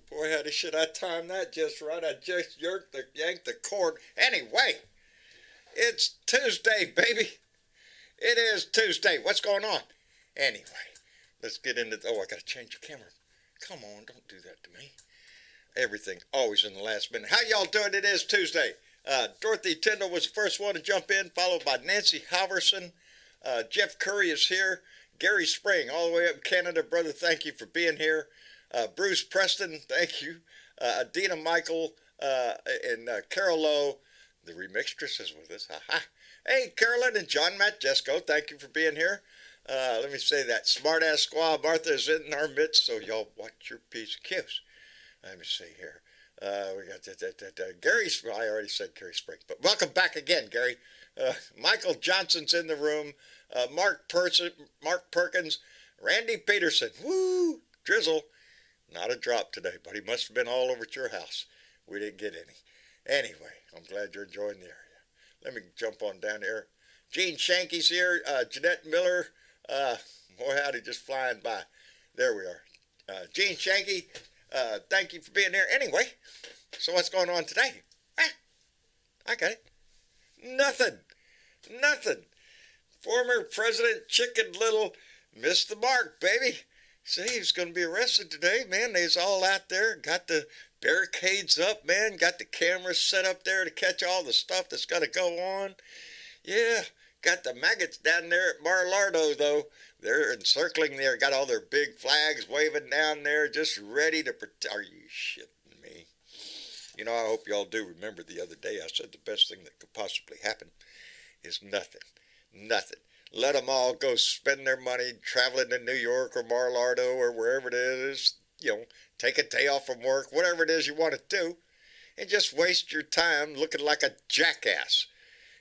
Boy, how should I time that just right? I just yanked the cord. Anyway, it's Tuesday, baby. It is Tuesday. What's going on? Anyway, let's get into. Oh, I gotta change your camera. Come on, don't do that to me. Everything always in the last minute. How y'all doing? It is Tuesday. Dorothy Tyndall was the first one to jump in, followed by Nancy Halverson. Jeff Curry is here. Gary Spring, all the way up in Canada. Brother, thank you for being here. Bruce Preston, thank you. Adina Michael and Carol Lowe, the remixtress, is with us. Aha. Hey, Carolyn and John Matt Jesco, thank you for being here. Let me say that. Smart-ass squaw Martha is in our midst, so y'all watch your P's and Q's. Let me see here. We got Gary. I already said Gary Spring, but welcome back again, Gary. Michael Johnson's in the room. Mark Perkins, Randy Peterson. Woo! Drizzle. Not a drop today, but he must have been all over at your house. We didn't get any. Anyway, I'm glad you're enjoying the area. Let me jump on down here. Gene Shanky's here. Jeanette Miller. Boy, howdy, just flying by. There we are. Gene Shanky, thank you for being here. Anyway, so what's going on today? I got it. Nothing. Former President Chicken Little missed the mark, baby. See, he's going to be arrested today, man. They's all out there, got the barricades up, man, got the cameras set up there to catch all the stuff that's got to go on. Yeah, got the maggots down there at Mar-a-Lardo, though. They're encircling there, got all their big flags waving down there, just ready to protect. Are you shitting me? You know, I hope y'all do remember the other day I said the best thing that could possibly happen is nothing. Let them all go spend their money traveling to New York or Mar-a-Lardo or wherever it is. You know, take a day off from work, whatever it is you want to do, and just waste your time looking like a jackass.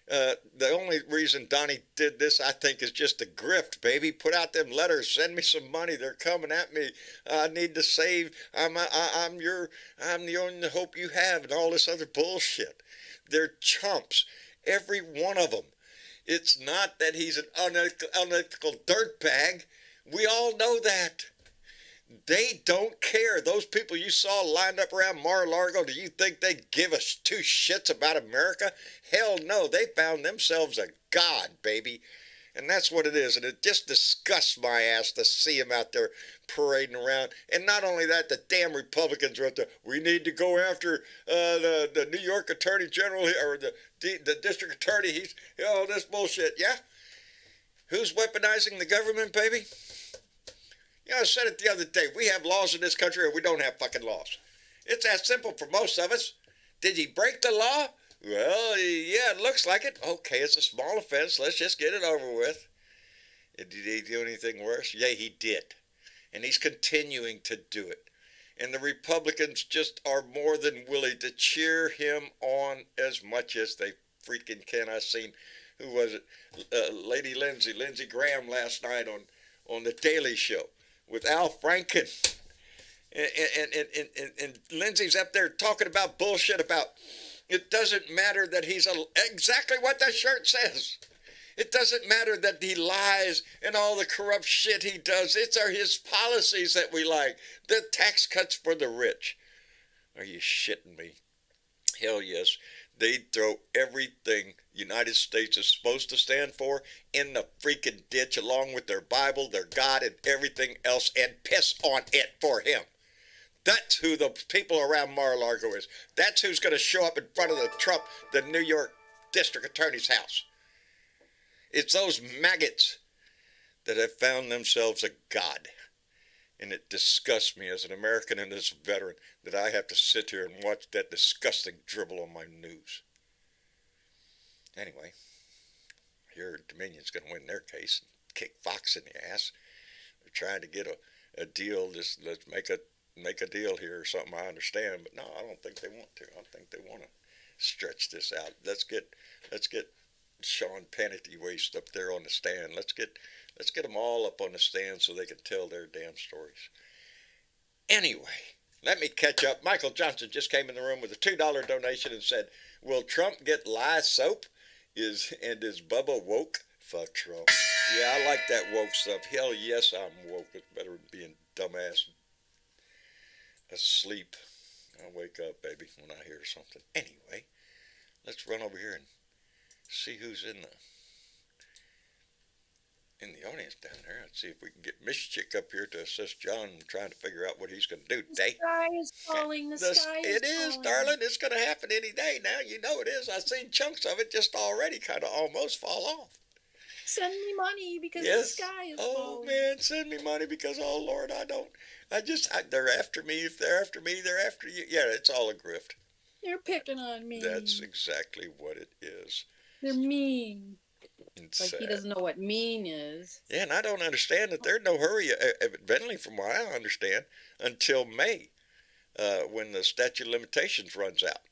The only reason Donnie did this, I think, is just a grift, baby. Put out them letters. Send me some money. They're coming at me. I need to save. I'm the only hope you have, and all this other bullshit. They're chumps, every one of them. It's not that he's an unethical dirtbag. We all know that. They don't care. Those people you saw lined up around Mar-a-Lago, do you think they give us two shits about America? Hell no. They found themselves a god, baby. And that's what it is. And it just disgusts my ass to see them out there parading around. And not only that, the damn Republicans are out there. We need to go after the New York Attorney General, or the district attorney. He's, this bullshit. Yeah? Who's weaponizing the government, baby? I said it the other day. We have laws in this country, or we don't have fucking laws. It's that simple for most of us. Did he break the law? Well, yeah, it looks like it. Okay, it's a small offense. Let's just get it over with. Did he do anything worse? Yeah, he did. And he's continuing to do it. And the Republicans just are more than willing to cheer him on as much as they freaking can. I seen, who was it? Lady Lindsey Graham last night on The Daily Show with Al Franken. And Lindsey's up there talking about bullshit about it doesn't matter that he's exactly what that shirt says. It doesn't matter that he lies and all the corrupt shit he does. It's his policies that we like. The tax cuts for the rich. Are you shitting me? Hell yes. They throw everything the United States is supposed to stand for in the freaking ditch, along with their Bible, their God, and everything else, and piss on it for him. That's who the people around Mar-a-Lago is. That's who's going to show up in front of the New York District Attorney's house. It's those maggots that have found themselves a god. And it disgusts me as an American and as a veteran that I have to sit here and watch that disgusting dribble on my news. Anyway, your Dominion's going to win their case and kick Fox in the ass. They're trying to get a deal. Just let's make a deal here or something, I understand. But no, I don't think they want to. I think they want to stretch this out. Let's get Sean Pennywaist up there on the stand. Let's get them all up on the stand so they can tell their damn stories. Anyway, let me catch up. Michael Johnson just came in the room with a $2 donation and said, will Trump get lye soap? Is Bubba woke? Fuck Trump. Yeah, I like that woke stuff. Hell yes, I'm woke. It's better than being dumbass asleep. I'll wake up, baby, when I hear something. Anyway, let's run over here and see who's in the audience down there. Let's see if we can get Miss Chick up here to assist John in trying to figure out what he's going to do The today. sky is falling. The sky is It is, falling. darling. It's going to happen any day now. You know it is. I've seen chunks of it just already kind of almost fall off. Send me money because the Yes. sky is Oh, falling. man, send me money because, oh, Lord, I don't. They're after me. If they're after me, they're after you. Yeah, it's all a grift. They're picking on me. That's exactly what it is. They're mean. It's Like sad. he doesn't know what mean is. Yeah, and I don't understand that there's no hurry, evidently, from what I understand, until May, when the statute of limitations runs out.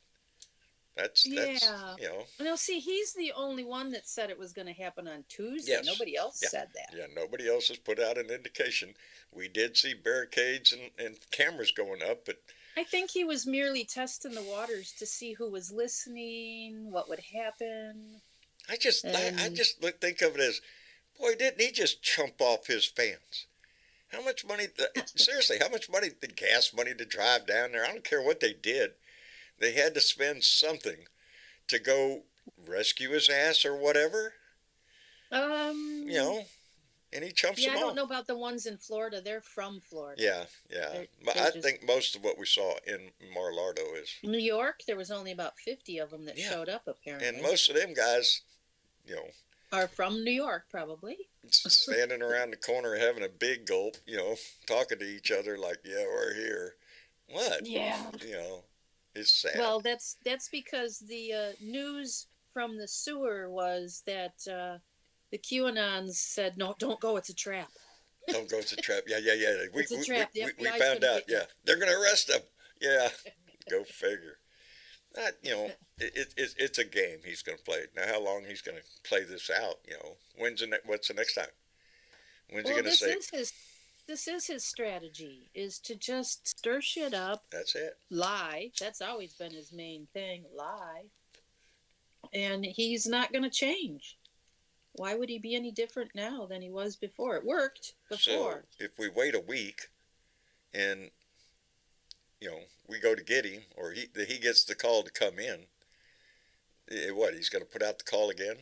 That's Yeah. you know. Now, see, he's the only one that said it was going to happen on Tuesday. Yes. Nobody else Yeah. said that. Yeah, nobody else has put out an indication. We did see barricades and cameras going up, but I think he was merely testing the waters to see who was listening, what would happen. I just think of it as, boy, didn't he just chump off his fans? How much money? Seriously, how much money? The gas money to drive down there? I don't care what they did. They had to spend something to go rescue his ass or whatever. You know, and he chumps Yeah, them I off. don't know about the ones in Florida. They're from Florida. Yeah. But I just- think most of what we saw in Mar-a-Lardo is, New York, there was only about 50 of them that Yeah. showed up, apparently. and most of them guys, are from New York, probably. standing around the corner having a big gulp, talking to each other like, yeah, we're here. What? Yeah. It's sad. Well, that's because the news from the sewer was that the QAnons said, no, don't go, it's a trap. Don't go to the trap. Yeah. It's a trap. The We FBI's found gonna out. get you. Yeah, they're going to arrest them. Yeah, go figure. That it's a game he's going to play. Now, how long he's going to play this out? What's the next time? When's he Well, going to say? this is his strategy, is to just stir shit up, That's it. lie. That's always been his main thing, lie. And he's not going to change. Why would he be any different now than he was before? It worked before. So if we wait a week, and we go to get him, or he gets the call to come in, what, he's going to put out the call again?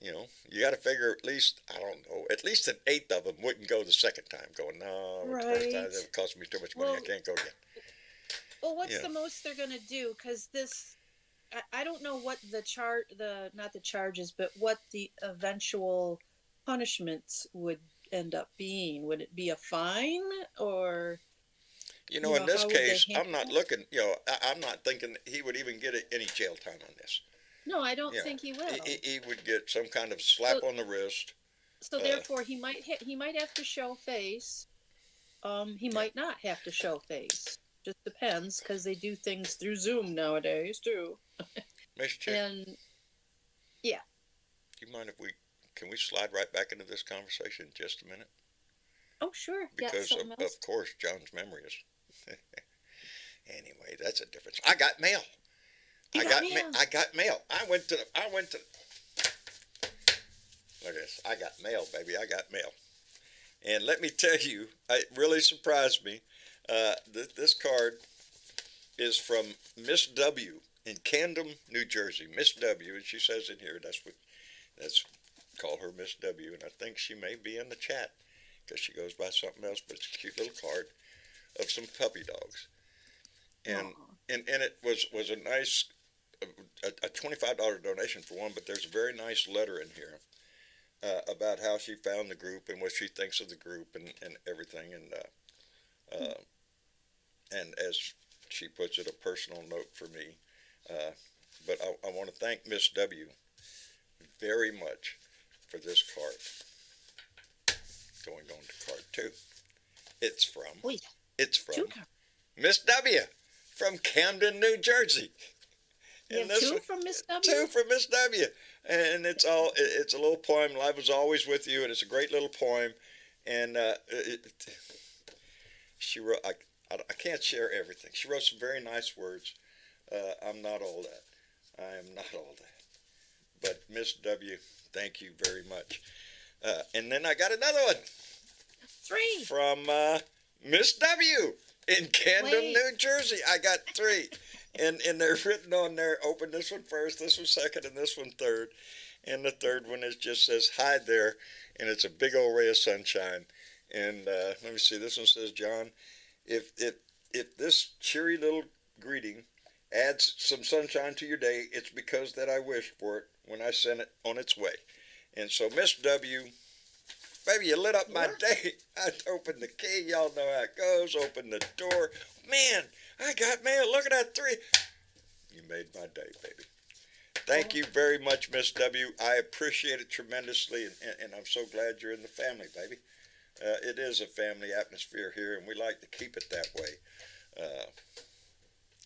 You got to figure at least, I don't know, at least an eighth of them wouldn't go the second time, going, no, the first time that cost me too much money, I can't go again. Well, what's the most they're going to do? Because I don't know what not the charges, but what the eventual punishments would end up being. Would it be a fine or? In this case, I'm not looking, I'm not thinking he would even get any jail time on this. No, I don't think he will. He would get some kind of slap on the wrist. So therefore, he might have to show face. He might not have to show face. Just depends, because they do things through Zoom nowadays too. Miss Chick, And yeah. do you mind if can we slide right back into this conversation in just a minute? Oh sure. Because something else? of course John's memory is. Anyway, that's a difference. I got mail. I got mail. I went to. Look at this. I got mail, baby. I got mail. And let me tell you, it really surprised me. This card is from Miss W in Camden, New Jersey. Miss W, and she says in here, that's call her Miss W, and I think she may be in the chat because she goes by something else, but it's a cute little card of some puppy dogs. And it was a nice, a $25 donation for one, but there's a very nice letter in here about how she found the group and what she thinks of the group and everything. And as she puts it, a personal note for me. But I want to thank Miss W very much for this card. Going on to card 2. It's from Miss W from Camden, New Jersey. And this 2 from Miss W? 2 from Miss W. And it's a little poem, Life Was Always With You, and it's a great little poem. And she wrote, I can't share everything. She wrote some very nice words. I'm not all that. I am not all that. But Miss W, thank you very much. And then I got another one. 3. From Miss W. In Camden, Wait. New Jersey. I got three. And they're written on there, open this one first, this one second, and this one third. And the third one is just says, hi there. And it's a big old ray of sunshine. And let me see, this one says, John, if this cheery little greeting adds some sunshine to your day, it's because that I wished for it when I sent it on its way. And so, Miss W, baby, you lit up my day. I opened the key. Y'all know how it goes. Opened the door. Man, I got mail. Look at that three. You made my day, baby. Thank you very much, Miss W. I appreciate it tremendously, and I'm so glad you're in the family, baby. It is a family atmosphere here, and we like to keep it that way.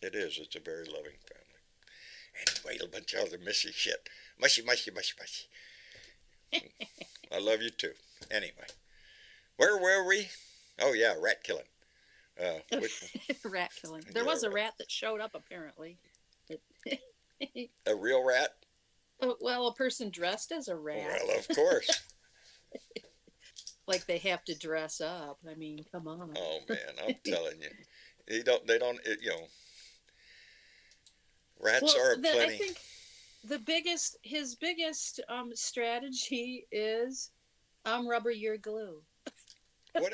It is. It's a very loving family. Anyway, a bunch of other missy shit. Mushy, mushy, mushy, mushy. I love you too. Anyway, where were we? Oh yeah, rat killing. Rat killing. There was a rat that showed up apparently. A real rat? Well, a person dressed as a rat. Well, of course. Like they have to dress up. I mean, come on. Oh man, I'm telling you, they don't. Rats are plenty. I think his biggest strategy is, I'm rubber, you're glue. What?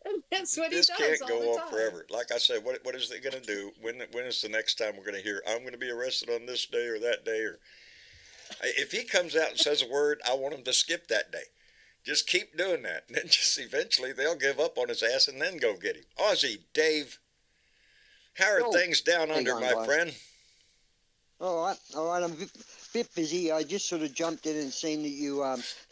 And that's what This he does can't all go the on time. forever. Like I said, what is it going to do? When is the next time we're going to hear, I'm going to be arrested on this day or that day? Or if he comes out and says a word, I want him to skip that day. Just keep doing that. And then just eventually they'll give up on his ass and then go get him. Aussie, Dave, how are things down under, my friend? All right. I'm a bit busy. I just sort of jumped in and seen that you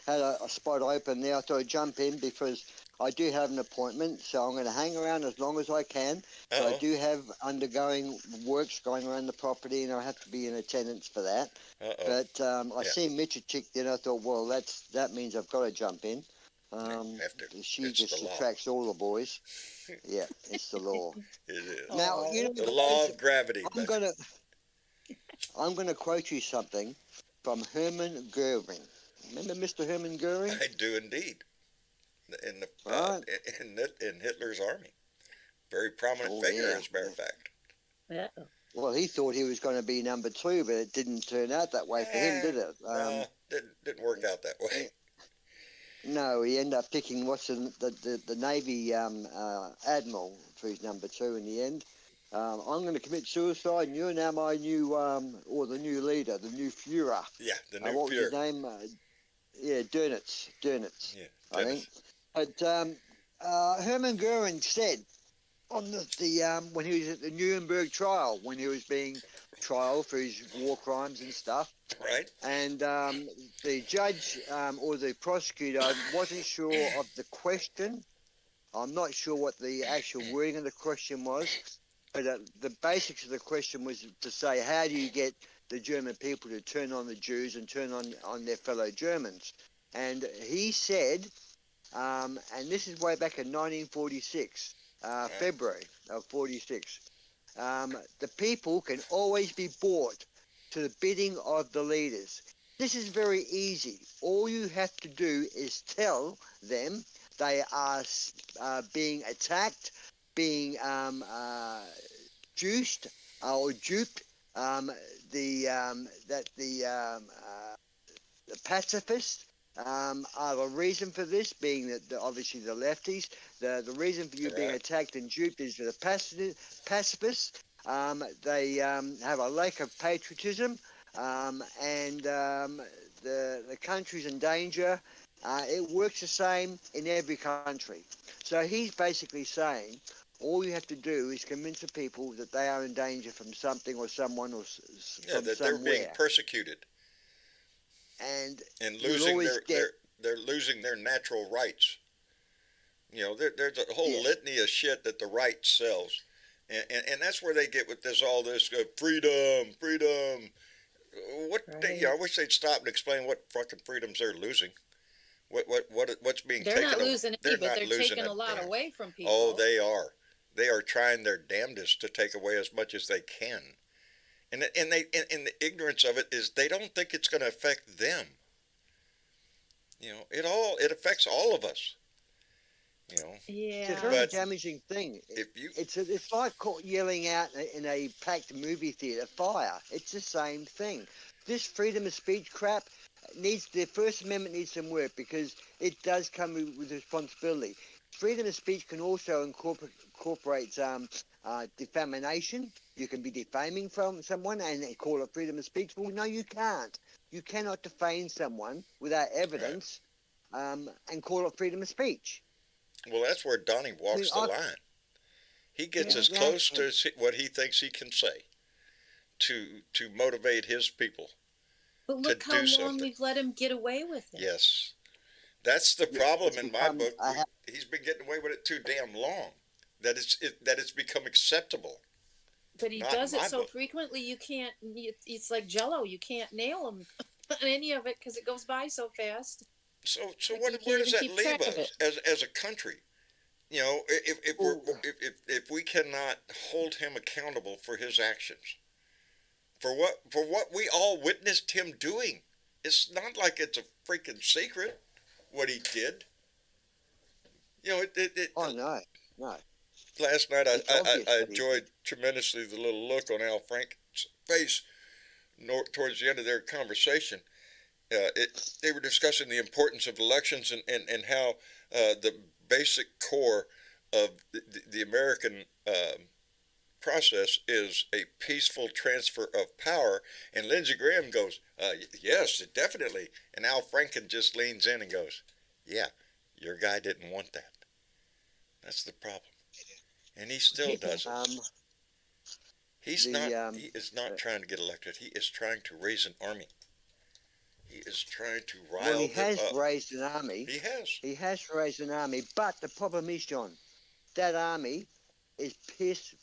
had a spot open there. I thought I'd jump in because I do have an appointment, so I'm going to hang around as long as I can. So I do have undergoing works going around the property, and I have to be in attendance for that. But I seen Mitch chicked in. I thought, well, that means I've got to jump in. She just attracts all the boys. Yeah, it's the law. It is. Now, the law of gravity. I'm gonna quote you something from Hermann Goering. Remember Mr. Hermann Goering? I do indeed. In Hitler's army, very prominent figure, as a matter of fact. Yeah. Well, he thought he was going to be number 2, but it didn't turn out that way for him, did it? No, didn't work out that way. No, he ended up picking the Navy admiral for his number 2 in the end. I'm going to commit suicide, and you're now my new, or the new leader, the new Führer. Yeah, the new what Führer. was his name? Dönitz. Yeah, I think. But Hermann Goering said on the when he was at the Nuremberg trial, when he was being trialed for his war crimes and stuff. Right. And the judge or the prosecutor wasn't sure of the question. I'm not sure what the actual wording of the question was, but the basics of the question was to say, how do you get the German people to turn on the Jews and turn on their fellow Germans? And he said, and this is way back in 1946, February of 46, the people can always be bought to the bidding of the leaders. This is very easy. All you have to do is tell them they are being attacked, being juiced or duped, that the pacifists are the reason for this, being that obviously the lefties. The reason for you being attacked and duped is the pacifists. They have a lack of patriotism, and the country's in danger. It works the same in every country. So he's basically saying all you have to do is convince the people that they are in danger from something or someone or from that somewhere. They're being persecuted. And losing they're losing their natural rights. You know, there's a whole litany of shit that the right sells, and that's where they get with all this freedom. What I wish they'd stop and explain what fucking freedoms they're losing. What's being taken? They're not losing any, but they're taking a lot away from people. Oh, they are. They are trying their damnedest to take away as much as they can. And the ignorance of it is they don't think it's going to affect them. You know, it affects all of us. You know, It's a Yeah. very But damaging thing. if you, It's like yelling out in a packed movie theater, fire. It's the same thing. This freedom of speech crap needs the First Amendment needs some work because it does come with responsibility. Freedom of speech can also incorporate defamation. You can be defaming from someone and they call it freedom of speech. Well, no, you can't. You cannot defame someone without right. evidence and call it freedom of speech. Well, that's where Donnie I mean, walks the line. He gets as close to exactly. what he thinks he can say to motivate his people But to look how do long something. we've let him get away with it. Yes, that's the Yeah, problem it's in my become book. He's been getting away with it too damn long. That it's become acceptable. But he Not in does it my so book. frequently, you can't. It's like Jello. You can't nail him on any of it because it goes by so fast. So Like you where can't does even that keep leave track of us it. as a country? You know, well, if we cannot hold him accountable for his actions, for what we all witnessed him doing, it's not like it's a freaking secret what he did. You know, oh no, no, last night it's obvious I what he did. enjoyed tremendously the little look on Al Frank's face towards the end of their conversation. They were discussing the importance of elections and how the basic core of the American process is a peaceful transfer of power. And Lindsey Graham goes, yes, definitely. And Al Franken just leans in and goes, yeah, your guy didn't want that. That's the problem. And he still doesn't. Um, He is not uh, trying to get elected. He is trying to raise an army. He is trying to well, rile he them has up. raised an army. He has. He has raised an army, but the problem is, John, that army is pissed.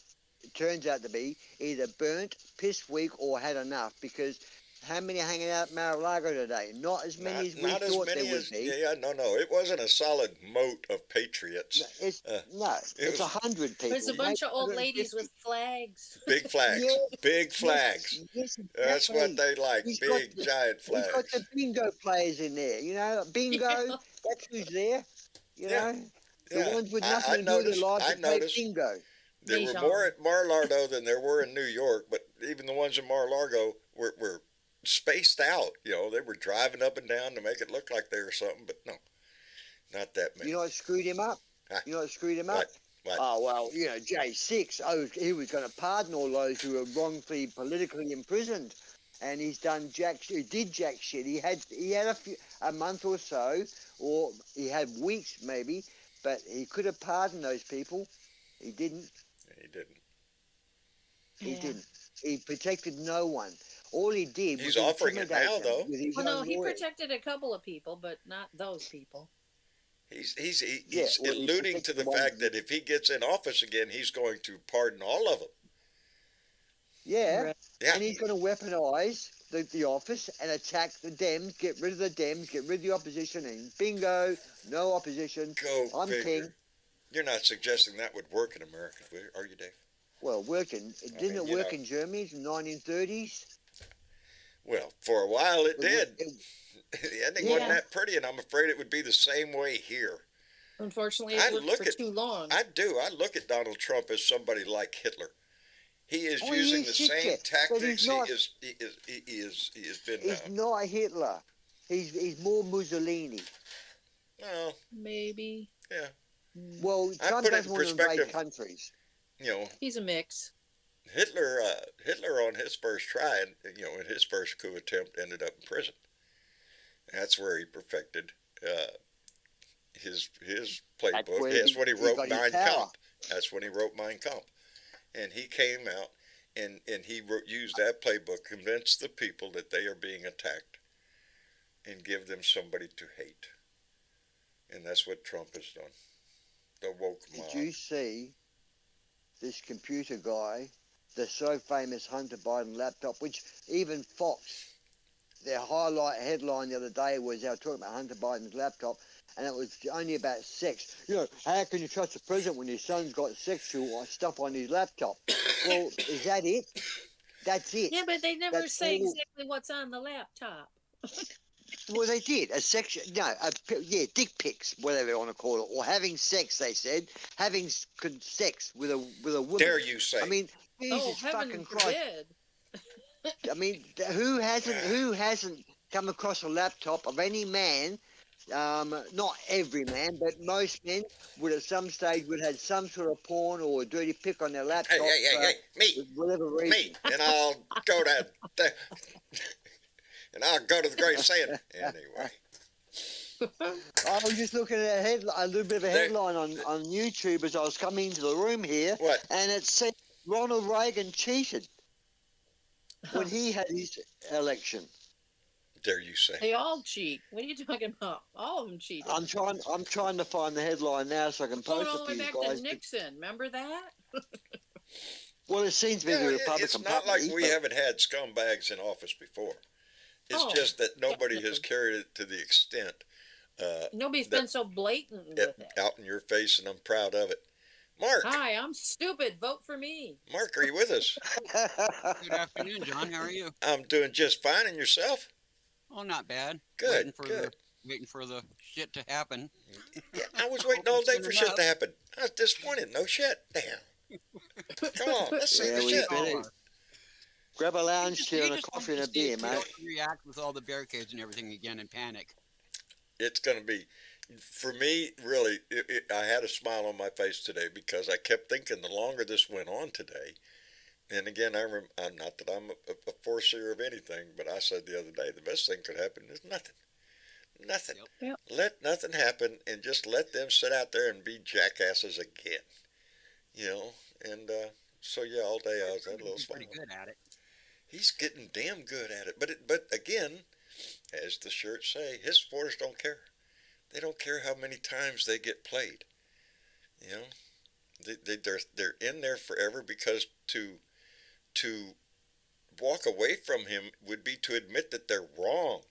It turns out to be either burnt, pissed weak, or had enough because. How many are hanging out at Mar-a-Lago today? Not as many as we Not as thought there many would as be. no. It wasn't a solid moat of patriots. No, it's Uh, no, it it's was 100 There's people, a maybe bunch of old ladies 150. with flags. big Yes, flags, big yes, flags. yes, That's what exactly. they like, He's got big the giant he's got the flags. bingo players in there. You know, Yeah. bingo. That's who's there. You Yeah, know, the yeah. ones with nothing I to do with their noticed. lives I that play noticed. bingo. There were more Mahjong. at Mar-a-Lago than there were in New York, but even the ones in Mar-a-Lago were spaced out. You know, they were driving up and down to make it look like they were something, but no, not that You many. know what screwed him up? Ah, You know what screwed him up? what? What? Oh well, you know J6. Oh, he was going to pardon all those who were wrongfully politically imprisoned, and he's done jack. He did jack shit. He had a month or so, or he had weeks maybe, but he could have pardoned those people. He didn't. He didn't. He Yeah. didn't. He protected no one. All he did He's was offering it intimidate now, them though. with his Well, no, own he lawyers. protected a couple of people, but not those people. Yeah, He's well, he alluding to protected the the ones. fact that if he gets in office again, he's going to pardon all of them. Yeah, Right. Yeah, and he's going to weaponise the office and attack the Dems, get rid of the Dems, get rid of the opposition, and bingo, no opposition. go I'm figure. king. You're not suggesting that would work in America, are you, Dave? Well, working. I Didn't mean, it you work know. in Germany in the 1930s? Well, for a while it did. It, The ending yeah, wasn't that pretty, and I'm afraid it would be the same way here. Unfortunately, I it worked look for at, too long. I do. I look at Donald Trump as somebody like Hitler. He is oh, using he the is same Hitler, but tactics. He has been. he's not Hitler. He's more Mussolini. Well, Maybe. yeah. Mm. Well, I Trump put it doesn't in want to invade perspective. countries. You know, He's a mix. Hitler on his first try, in his first coup attempt, ended up in prison. That's where he perfected his That's playbook. where That's when he he wrote got his Mein power. Kampf. That's when he wrote Mein Kampf, and he came out and used that playbook, convinced the people that they are being attacked, and give them somebody to hate, and that's what Trump has done. The woke mob. Did you see this computer guy, the so famous Hunter Biden laptop, which even Fox, their headline the other day was they were talking about Hunter Biden's laptop, and it was only about sex. You know, how can you trust the president when his son's got sexual stuff on his laptop? Well, is that it? That's it. Yeah, but they never That's say all. exactly what's on the laptop. Well, they did a section. No, yeah, dick pics, whatever you want to call it, or having sex. They said having sex with a woman. Dare you say? I mean, Oh, Jesus heaven fucking Christ! forbid. I mean, who hasn't come across a laptop of any man? Not every man, but most men would at some stage would have some sort of porn or a dirty pic on their laptop. Hey, me, for whatever reason. me, and I'll go to and I'll go to the grave saying anyway. I was just looking at a little bit of a headline on YouTube as I was coming into the room here. What? And it said Ronald Reagan cheated when he had his election. Dare you say? They all cheat. What are you talking about? All of them cheated. I'm trying to find the headline now so I can Going post all it the for way you back guys. to Nixon. Remember that? Well, it seems to be the Republican it's not Party, like we haven't had scumbags in office before. It's just that nobody has carried it to the extent. Nobody's been so blatant with it. Out in your face, and I'm proud of it. Mark. Hi, I'm stupid. Vote for me. Mark, are you with us? Good afternoon, John. How are you? I'm doing just fine, and yourself? Oh, not bad. Good, Waiting for the shit to happen. Yeah, I was waiting all day for shit to happen. I was disappointed. No shit. Damn. Come on, let's see the we shit. better grab a lounge chair and a coffee and a beer, mate. React with all the barricades and everything again in panic. It's going to be, for me, really, I had a smile on my face today because I kept thinking the longer this went on today, and again, I'm not that I'm a foreseer of anything, but I said the other day, the best thing could happen is nothing. Nothing. Yep. Let nothing happen and just let them sit out there and be jackasses again. You know, and so yeah, all day I was had a little smile. Pretty good at it. He's getting damn good at it. But again, as the shirts say, his supporters don't care. They don't care how many times they get played. You know, they're in there forever because to walk away from him would be to admit that they're wrong.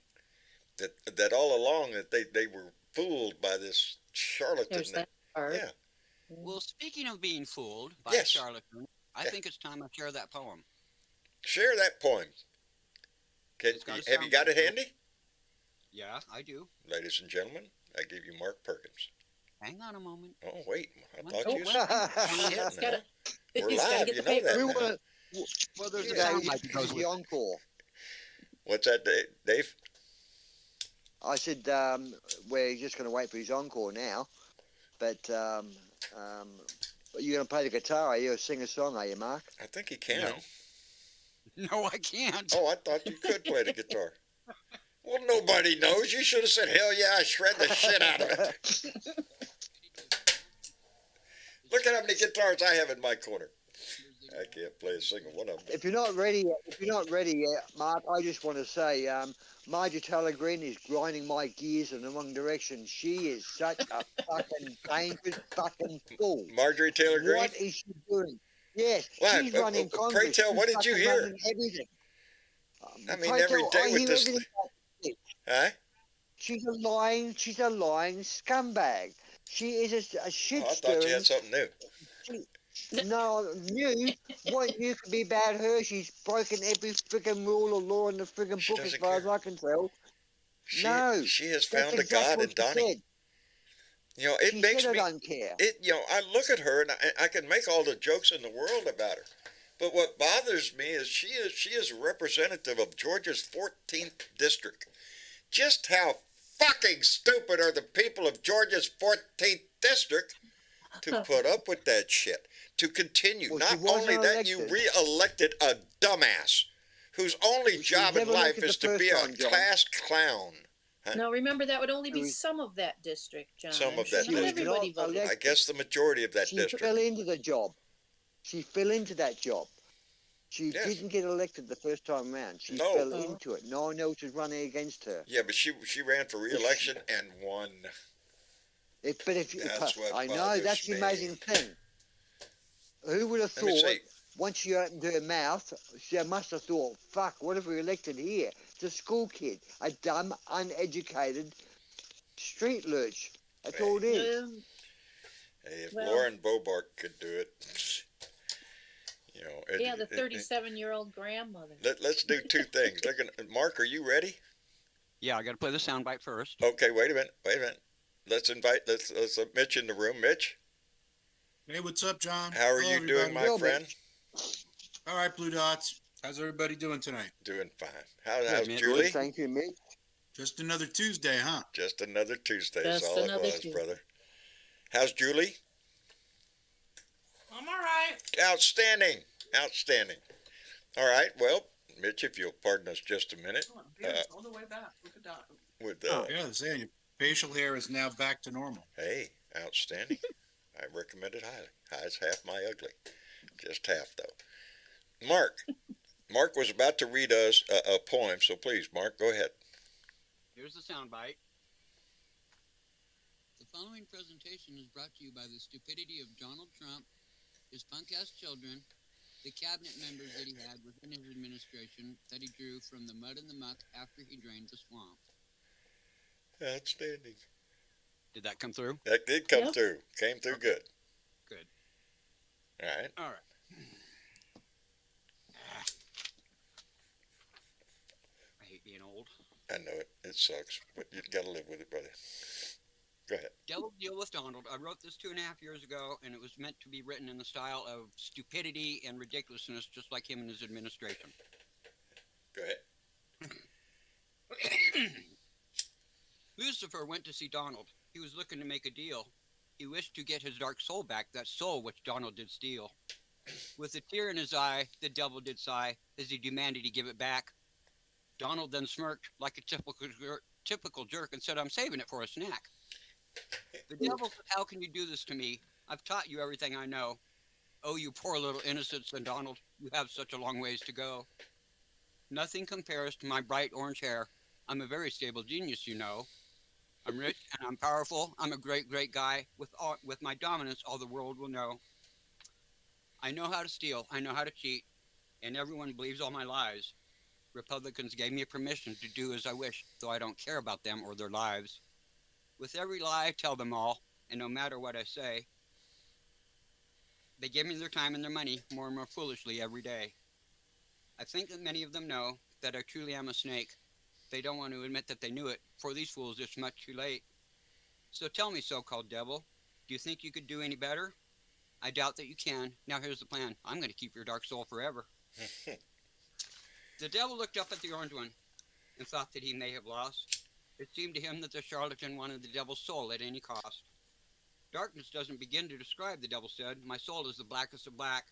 That all along that they were fooled by this charlatan. There's that part. Yeah. Well, speaking of being fooled by Yes. a charlatan, I think it's time I share that poem. Share that poem. It's gotta Have you sound got it good. handy? Yeah, I do. Ladies and gentlemen, I give you Mark Perkins. Hang on a moment. Oh, wait. I Oh, thought you It's said gotta, We're it's gotta live, get you the know paper. that. We now. were, well, there's Yeah. a Sound like it goes with the encore. What's that, Dave? I said we're just going to wait for his encore now, but you're going to play the guitar. Are you a singer-song? Are you, Mark? I think he can. No. No, I can't. Oh, I thought you could play the guitar. Well, nobody knows. You should have said, hell yeah, I shred the shit out of it. Look at how many guitars I have in my corner. I can't play a single one of them. If you're not ready yet, Mark, I just want to say, Margie Taylor Greene is grinding my gears in the wrong direction. She is such a fucking dangerous fucking fool. Marjorie Taylor Greene? What is she doing? Yes, What? she's running Pray Congress. tell, what She's did you fucking hear? running everything. I mean, Pray every tell, day I with hear this. everything about this. Huh? She's a lying scumbag. She is a shit Oh, I thought you had stirring. something new. No, what new could be about her? She's broken every friggin' rule or law in the friggin' She book as doesn't far as care. I can tell. She, No, she has That's found a exactly God what in she Donnie. said. You know, it She makes said me. I don't care. I look at her and I can make all the jokes in the world about her. But what bothers me is she is a representative of Georgia's 14th district. Just how fucking stupid are the people of Georgia's 14th district to put up with that shit? To continue. Well, Not she wasn't only that, you elected. re-elected a dumbass whose only Well, she job was in never life elected is the to be first a time, John. class clown. No, remember that would only be She- some of that district, John. Some of that Not district. everybody Not voted. elected. I guess the majority of that She district. fell into the job. She fell into that job. She Yes. didn't get elected the first time round. She No. fell Oh. into it. No one else was running against her. Yeah, but she ran for re-election and won. That's what I know, bothers that's the me. amazing thing. Who would have Let me thought, see. once she opened her mouth, she must have thought, fuck, what have we elected here? It's a school kid, a dumb, uneducated street lurch. That's all it is. Um, Hey, if Well- Lauren Bobart could do it, you know. yeah, the 37-year-old grandmother. Let's do two things. Mark, are you ready? Yeah, I got to play the soundbite first. Okay, wait a minute. Let's let Mitch in the room. Mitch, Hey, what's up, John? how are Hello, you doing, everybody. my Well, friend? All right, Blue Dots. How's everybody doing tonight? Doing fine. Good, How's Mitch. Julie? good, thank you, Mitch. Just another Tuesday, huh? Just another Tuesday is Just all it another was, Tuesday. brother. How's Julie? I'm all right. Outstanding. Outstanding. All right. Well, Mitch, if you'll pardon us just a minute. Oh, beard's all the way back. Look at that. With Yeah, they're saying your facial hair is now back to normal. Hey, outstanding. I recommend it highly. High's half my ugly. Just half, though. Mark. Mark was about to read us a poem, so please, Mark, go ahead. Here's the soundbite. The following presentation is brought to you by the stupidity of Donald Trump, his punk-ass children, the cabinet members that he had within his administration that he drew from the mud and the muck after he drained the swamp. Outstanding. Did that come through? That did come Yep. through. Came through good. Good. All right. All right. I hate being old. I know it. It sucks, but you got to live with it, brother. Go ahead. Devil Deal with Donald. I wrote this 2.5 years ago, and it was meant to be written in the style of stupidity and ridiculousness, just like him and his administration. Go ahead. Lucifer went to see Donald. He was looking to make a deal. He wished to get his dark soul back, that soul which Donald did steal. With a tear in his eye, the devil did sigh as he demanded he give it back. Donald then smirked like a typical jerk and said, "I'm saving it for a snack." The devil said, "How can you do this to me? I've taught you everything I know." "Oh, you poor little innocent," said Donald. "You have such a long ways to go. Nothing compares to my bright orange hair. I'm a very stable genius, you know. I'm rich and I'm powerful. I'm a great, great guy. With my dominance, all the world will know. I know how to steal. I know how to cheat. And everyone believes all my lies. Republicans gave me permission to do as I wish, though I don't care about them or their lives. With every lie, I tell them all, and no matter what I say, they give me their time and their money more and more foolishly every day. I think that many of them know that I truly am a snake. They don't want to admit that they knew it. For these fools, it's much too late. So tell me, so-called devil, do you think you could do any better? I doubt that you can. Now here's the plan. I'm going to keep your dark soul forever. The devil looked up at the orange one and thought that he may have lost. It seemed to him that the charlatan wanted the devil's soul at any cost. Darkness doesn't begin to describe, the devil said. My soul is the blackest of black.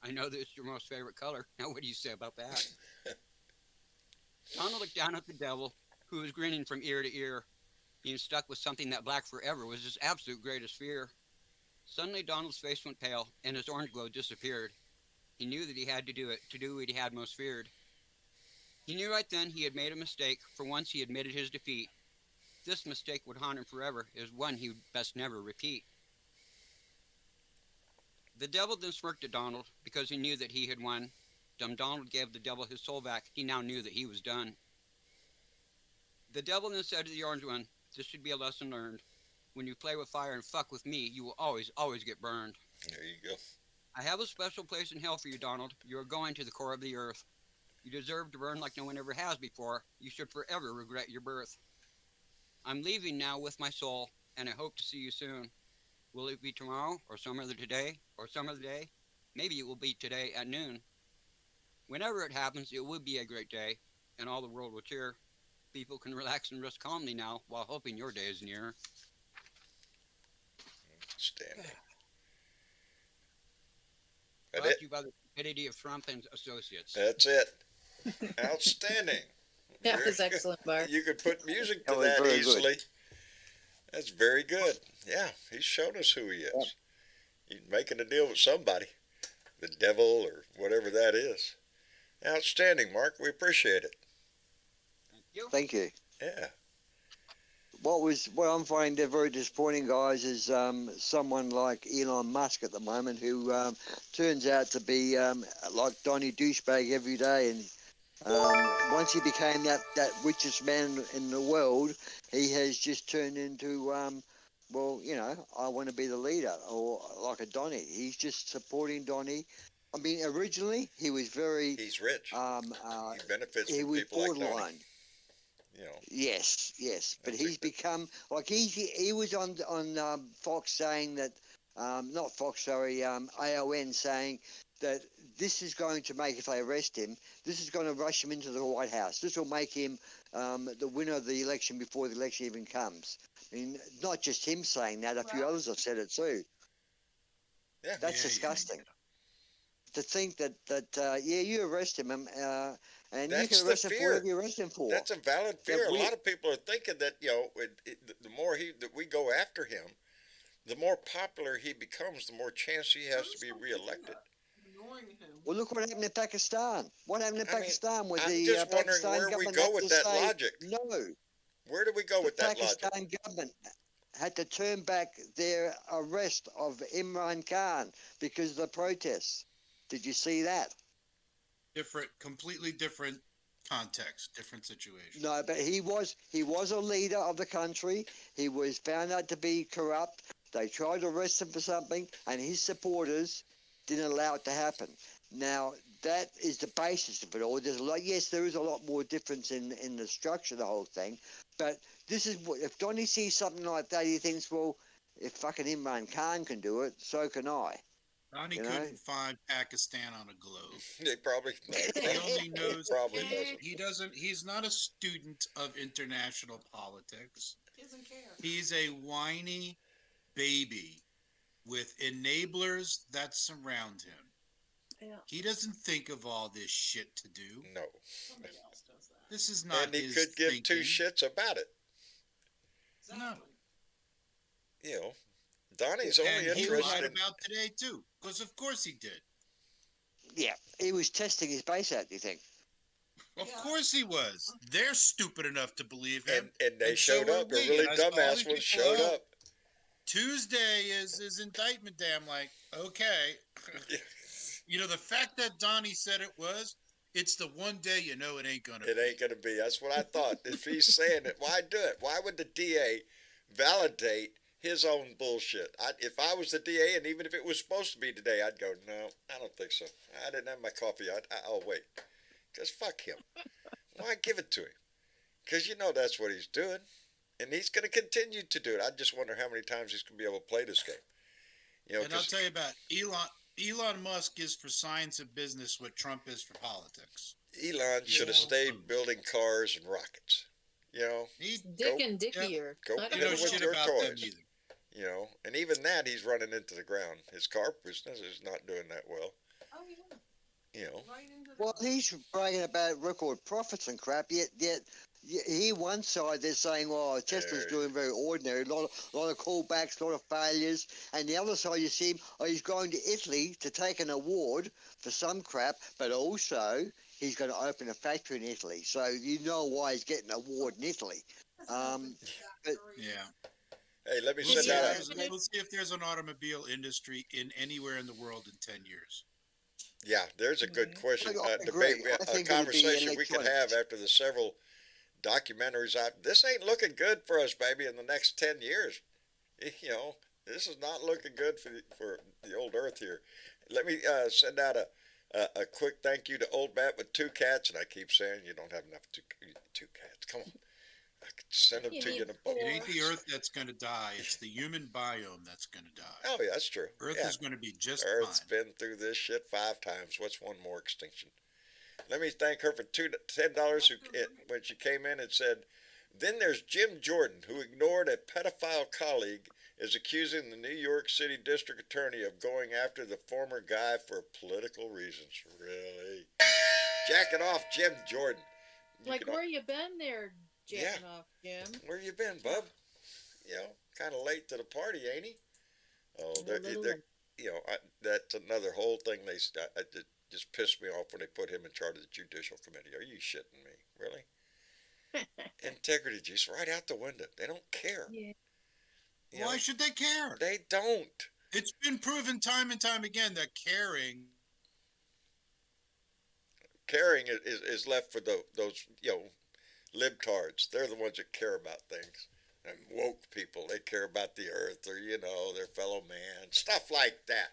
I know that it's your most favorite color. Now what do you say about that? Donald looked down at the devil, who was grinning from ear to ear. Being stuck with something that black forever was his absolute greatest fear. Suddenly Donald's face went pale, and his orange glow disappeared. He knew that he had to do it, to do what he had most feared. He knew right then he had made a mistake. For once he admitted his defeat. This mistake would haunt him forever, is one he would best never repeat. The devil then smirked at Donald, because he knew that he had won. Dumb Donald gave the devil his soul back. He now knew that he was done. The devil then said to the orange one, this should be a lesson learned. When you play with fire and fuck with me, you will always, always get burned. There you go. I have a special place in hell for you, Donald. You are going to the core of the earth. You deserve to burn like no one ever has before. You should forever regret your birth. I'm leaving now with my soul, and I hope to see you soon. Will it be tomorrow, or some other today, or some other day? Maybe it will be today at noon. Whenever it happens, it will be a great day, and all the world will cheer. People can relax and rest calmly now, while hoping your day is near. Outstanding. Brought to you by the stupidity of Trump and Associates. That's it. Outstanding. That was excellent, Mark. You could put music to That was that very easily. That's very good. Yeah, he's shown us who he is. Yeah. He's making a deal with somebody, the devil or whatever that is. Outstanding, Mark. We appreciate it. Thank you. Thank you. Yeah. What I'm finding very disappointing, guys, is someone like Elon Musk at the moment, who turns out to be like Donny douchebag every day, and once he became that richest man in the world, he has just turned into well, you know, I want to be the leader, or like a Donny. He's just supporting Donny. I mean, originally he was very He's rich. he He benefits he from was people like Donnie. borderline. You know. Yes, but That's he's a- become like he was on Fox saying that, not Fox, sorry, AON saying that this is going to make, if they arrest him, this is going to rush him into the White House. This will make him the winner of the election before the election even comes. I mean, not just him saying that; a few others have said it too. Yeah. That's Yeah, disgusting. To think that you arrest him, and you That's can the arrest him for fear. whatever you arrest him for. That's a valid That fear. A we- lot of people are thinking that the more that we go after him, the more popular he becomes, the more chance he has to be reelected. Ignoring him. Well, look what happened in Pakistan. What happened in I mean, Pakistan with I'm the just wondering Pakistan where we government go had with to that say logic. no. Where do we go The with that logic? Pakistan government had to turn back their arrest of Imran Khan because of the protests. Did you see that? completely different context, different situation. No, but he was a leader of the country. He was found out to be corrupt. They tried to arrest him for something, and his supporters didn't allow it to happen. Now that is the basis of it all. There's a lot. Yes, there is a lot more difference in the structure of the whole thing, but this is what if Donnie sees something like that, he thinks, well, if fucking Imran Khan can do it, so can I. Ronnie You know? couldn't find Pakistan on a globe. He probably He only knows. probably doesn't. He doesn't. He's not a student of international politics. He doesn't care. He's a whiny baby with enablers that surround him. Yeah. He doesn't think of all this shit to do. No. Somebody else does that. This is not And he his could give two thinking. shits about it. Exactly. You know, Donnie's only And he lied interested in. about today too, because of course he did. Yeah, he was testing his base out. Do you think? Of Yeah. course he was. They're stupid enough to believe him. And they And so showed were up. The we, really and I saw all dumbass these ones people showed out. up. Tuesday is indictment day. I'm like, okay. You know, the fact that Donnie said it's the one day you know it ain't gonna It be. ain't gonna be. That's what I thought. If he's saying it, why do it? Why would the DA validate his own bullshit? If I was the DA, and even if it was supposed to be today, I'd go, no, I don't think so. I didn't have my coffee. I'll wait. Because fuck him. Why give it to him? Because you know that's what he's doing. And he's going to continue to do it. I just wonder how many times he's going to be able to play this game. You know, And I'll 'cause tell you about Elon Musk is for science and business what Trump is for politics. Elon should have stayed building cars and rockets. You know, He Dick and Dickier. go Not he play knows with shit your about them toys. either. You know, and even that he's running into the ground. His car business is not doing that well. Oh yeah. You know, Right into the. Well, he's bragging about record profits and crap. Yet he one side they're saying, "Oh, Tesla's doing very ordinary. A lot of callbacks, a lot of failures." And the other side, you see him, he's going to Italy to take an award for some crap, but also he's going to open a factory in Italy. So you know why he's getting an award in Italy. But Yeah. hey, let me We'll send see, out we'll see if there's an automobile industry in anywhere in the world in 10 years. yeah, there's a good question, I debate, agree. I a think it would be conversation we could have electronics. after the several documentaries. This ain't looking good for us, baby, in the next 10 years. You know, this is not looking good for the old Earth here. Let me send out a quick thank you to Old Bat with 2 cats, and I keep saying you don't have enough two cats. Come on, I could send them You to you need in a boat. It ain't the Earth that's going to die. It's the human biome that's going to die. Oh yeah, that's true. Earth Yeah. is going to be just Earth's fine. been through this shit 5 times. What's one more extinction? Let me thank her for $10 when she came in and said, then there's Jim Jordan, who ignored a pedophile colleague, is accusing the New York City District Attorney of going after the former guy for political reasons. Really? Jacking off Jim Jordan. Like, where you been there, jacking off, Jim? Where you been, bub? You know, kind of late to the party, ain't he? Oh, they're you know, that's another whole thing. It just pissed me off when they put him in charge of the Judicial Committee. Are you shitting me? Really? Integrity just right out the window. They don't care. Yeah. You know, Why should they care? they don't. It's been proven time and time again that caring. Caring is left for those, you know, libtards. They're the ones that care about things. And woke people, they care about the earth or, you know, their fellow man. Stuff like that.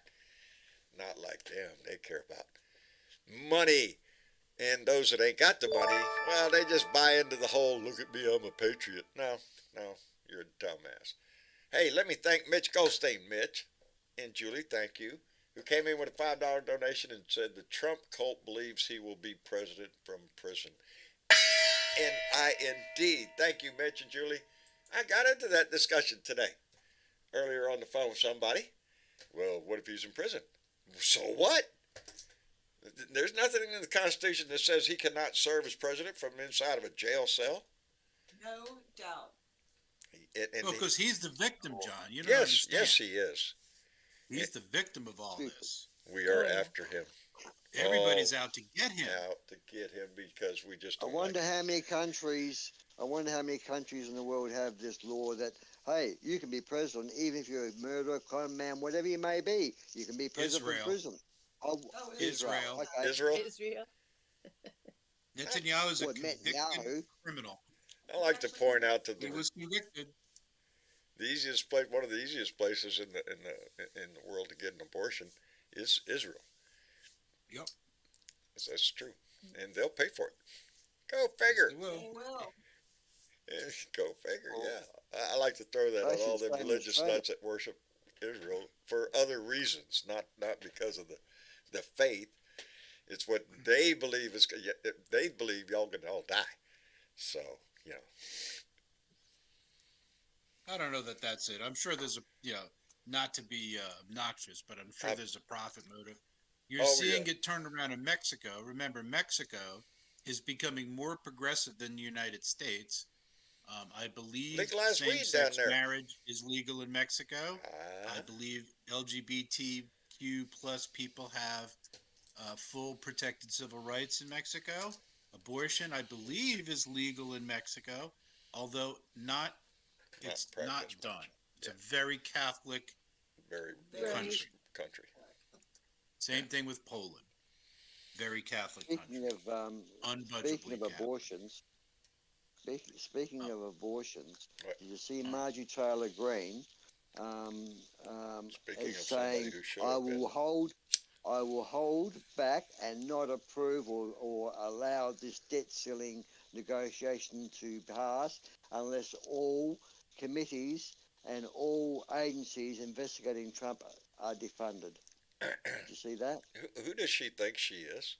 Not like them. They care about money. And those that ain't got the money, well, they just buy into the whole "look at me, I'm a patriot." No, no, you're a dumbass. Hey, let me thank Mitch Goldstein, Mitch, and Julie. Thank you, who came in with a $5 donation and said the Trump cult believes he will be president from prison. N-I-N-D. Thank you, Mitch and Julie. I got into that discussion today, earlier on the phone with somebody. Well, what if he's in prison? So what? There's nothing in the Constitution that says he cannot serve as president from inside of a jail cell. No doubt. Because he's the victim, John. You don't yes, understand. yes, he is. He's the victim of all this. We are after him. Everybody's out to get him. Out to get him because we just I don't wonder like how many countries. I wonder how many countries in the world have this law that, hey, you can be president even if you're a murderer, con man, whatever you may be. You can be president Israel. from prison. Oh, Israel. Okay. Israel. Israel. Netanyahu is a What, convicted Netanyahu? criminal. I like to point out that He was convicted. the easiest place, one of the easiest places in the world to get an abortion is Israel. Yep. That's true, and they'll pay for it. Go figure. They will. They will. Go figure. Yeah, I like to throw that I at all should the say religious that's right. nuts that worship Israel for other reasons, not because of the faith. It's what they believe is. They believe y'all gonna all die. So you know. I don't know that that's it. I'm sure there's a, not to be obnoxious, but I'm sure there's a profit motive. You're seeing it turned around in Mexico. Remember, Mexico is becoming more progressive than the United States. I believe Legalize weed down same-sex there. marriage is legal in Mexico. Ah. I believe LGBTQ plus people have full protected civil rights in Mexico. Abortion, I believe, is legal in Mexico, although it's not practiced done. much. It's a very Catholic Very country. country. Same thing with Poland. Very Catholic Speaking country. of Unbudgetably speaking of Catholic. abortions, speaking of abortions, What? did you see Margie Taylor Greene Speaking is of somebody saying, who should I have been. will hold back and not approve or allow this debt ceiling negotiation to pass unless all committees and all agencies investigating Trump are defunded. Did you see that? Who does she think she is?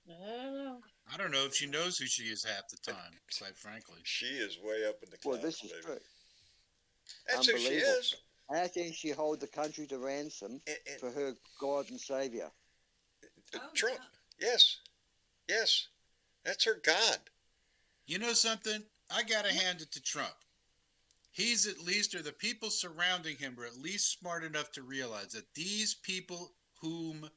I don't know. I don't know if she knows who she is half the time, quite frankly. She is way up in the clouds, Well, this is baby. true. That's who she Unbelievable. is. How can she hold the country to ransom And for her God and Savior? Oh, Trump. Yes. Yes. That's her God. You know something? I got to hand it to Trump. He's at least, or the people surrounding him are at least smart enough to realize that these people whom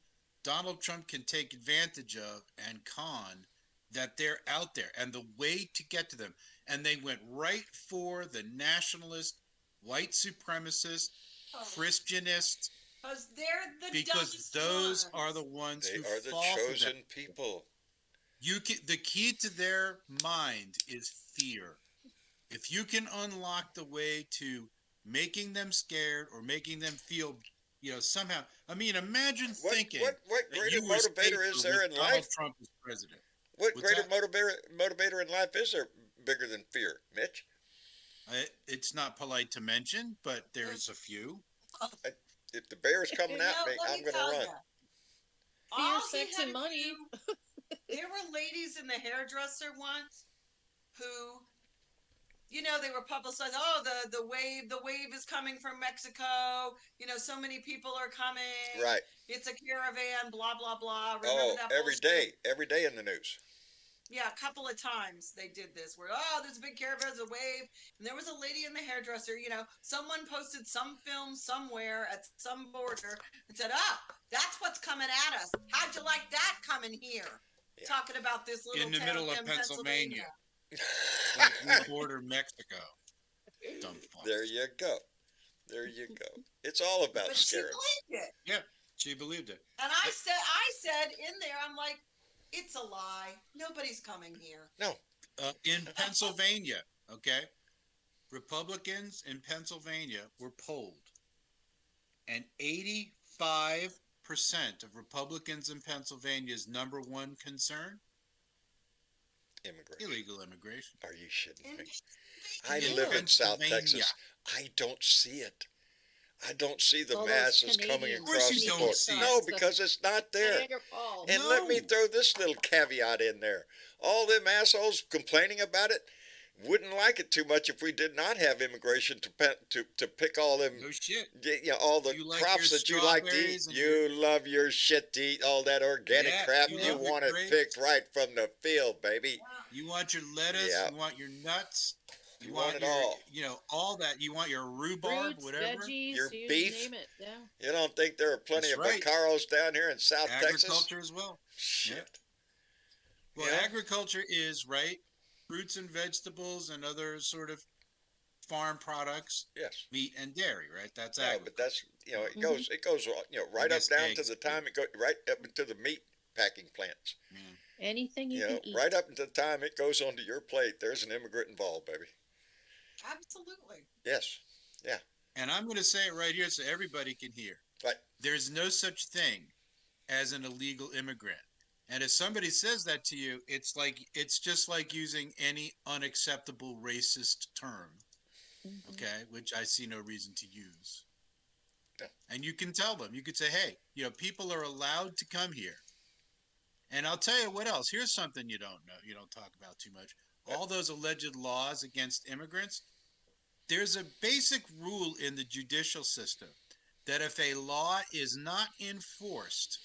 Donald Trump can take advantage of and con, that they're out there and the way to get to them. And they went right for the nationalist, white supremacist, Christianist, because those are the ones They who are the fall for chosen that. people. The key to their mind is fear. If you can unlock the way to making them scared or making them feel, somehow. I mean, imagine thinking What that greater you were motivator is safer there with in Donald life? Trump as president. What What's greater that? motivator in life is there bigger than fear, Mitch? It's not polite to mention, but there's a few. If the bear's coming at me, let I'm me going to tell run. ya. Fear, All he sex, had and to money. do- there were ladies in the hairdresser once who, they were publicized. Oh, the wave is coming from Mexico. So many people are coming. Right. It's a caravan. Blah blah blah. Remember that every bullshit? day in the news. Yeah, a couple of times they did this where, there's a big caravan, there's a wave. And there was a lady in the hairdresser, someone posted some film somewhere at some border and said, that's what's coming at us. How'd you like that coming here? Yeah. Talking about this little In the town middle of in Pennsylvania. Like we border Mexico. Dumb fucks. There you go. It's all about But she scaring. believed it. Yeah, she believed it. And I said in there, I'm like, it's a lie. Nobody's coming here. No. In Pennsylvania, okay, Republicans in Pennsylvania were polled, and 85% of Republicans in Pennsylvania's number one concern? Immigration. Illegal immigration. Are you shitting In me? I Yeah. live in South Pennsylvania. Texas. I don't see it. I don't see the All those masses coming Canadians Of course across you the don't border. see No, it. because it's not there. Niagara Falls. And let me No. throw this little caveat in there. All them assholes complaining about it wouldn't like it too much if we did not have immigration to pick all them, No shit. all the You like crops your that you like to eat. strawberries and You love your shit to eat, all that organic Yeah, crap. you You love your want it grapes. picked right from the field, baby. You want your lettuce. Yeah. You want your nuts. You want it your, all. all that. You want your rhubarb, Fruits, whatever. veggies, Your you beef. name it. Yeah. You don't think there are plenty That's of right. vaqueros down here in South Texas? Agriculture as well. Shit. Well, Yeah. agriculture is right. Fruits and vegetables and other sort of farm products, Yes. meat and dairy, right? That's Yeah, agriculture. but that's it Mhm. goes right up guess down to eggs, the too. time it goes right up into the meat packing plants. Yeah. Anything you can eat. Right up until the time it goes onto your plate, there's an immigrant involved, baby. Absolutely. Yes. And I'm going to say it right here so everybody can hear. Right. There's no such thing as an illegal immigrant. And if somebody says that to you, it's just like using any unacceptable racist term, Mhm. okay, which I see no reason to use. Yeah. And you can tell them, you could say, hey, people are allowed to come here. And I'll tell you what else. Here's something you don't know, you don't talk about too much. All those alleged laws against immigrants, there's a basic rule in the judicial system that if a law is not enforced,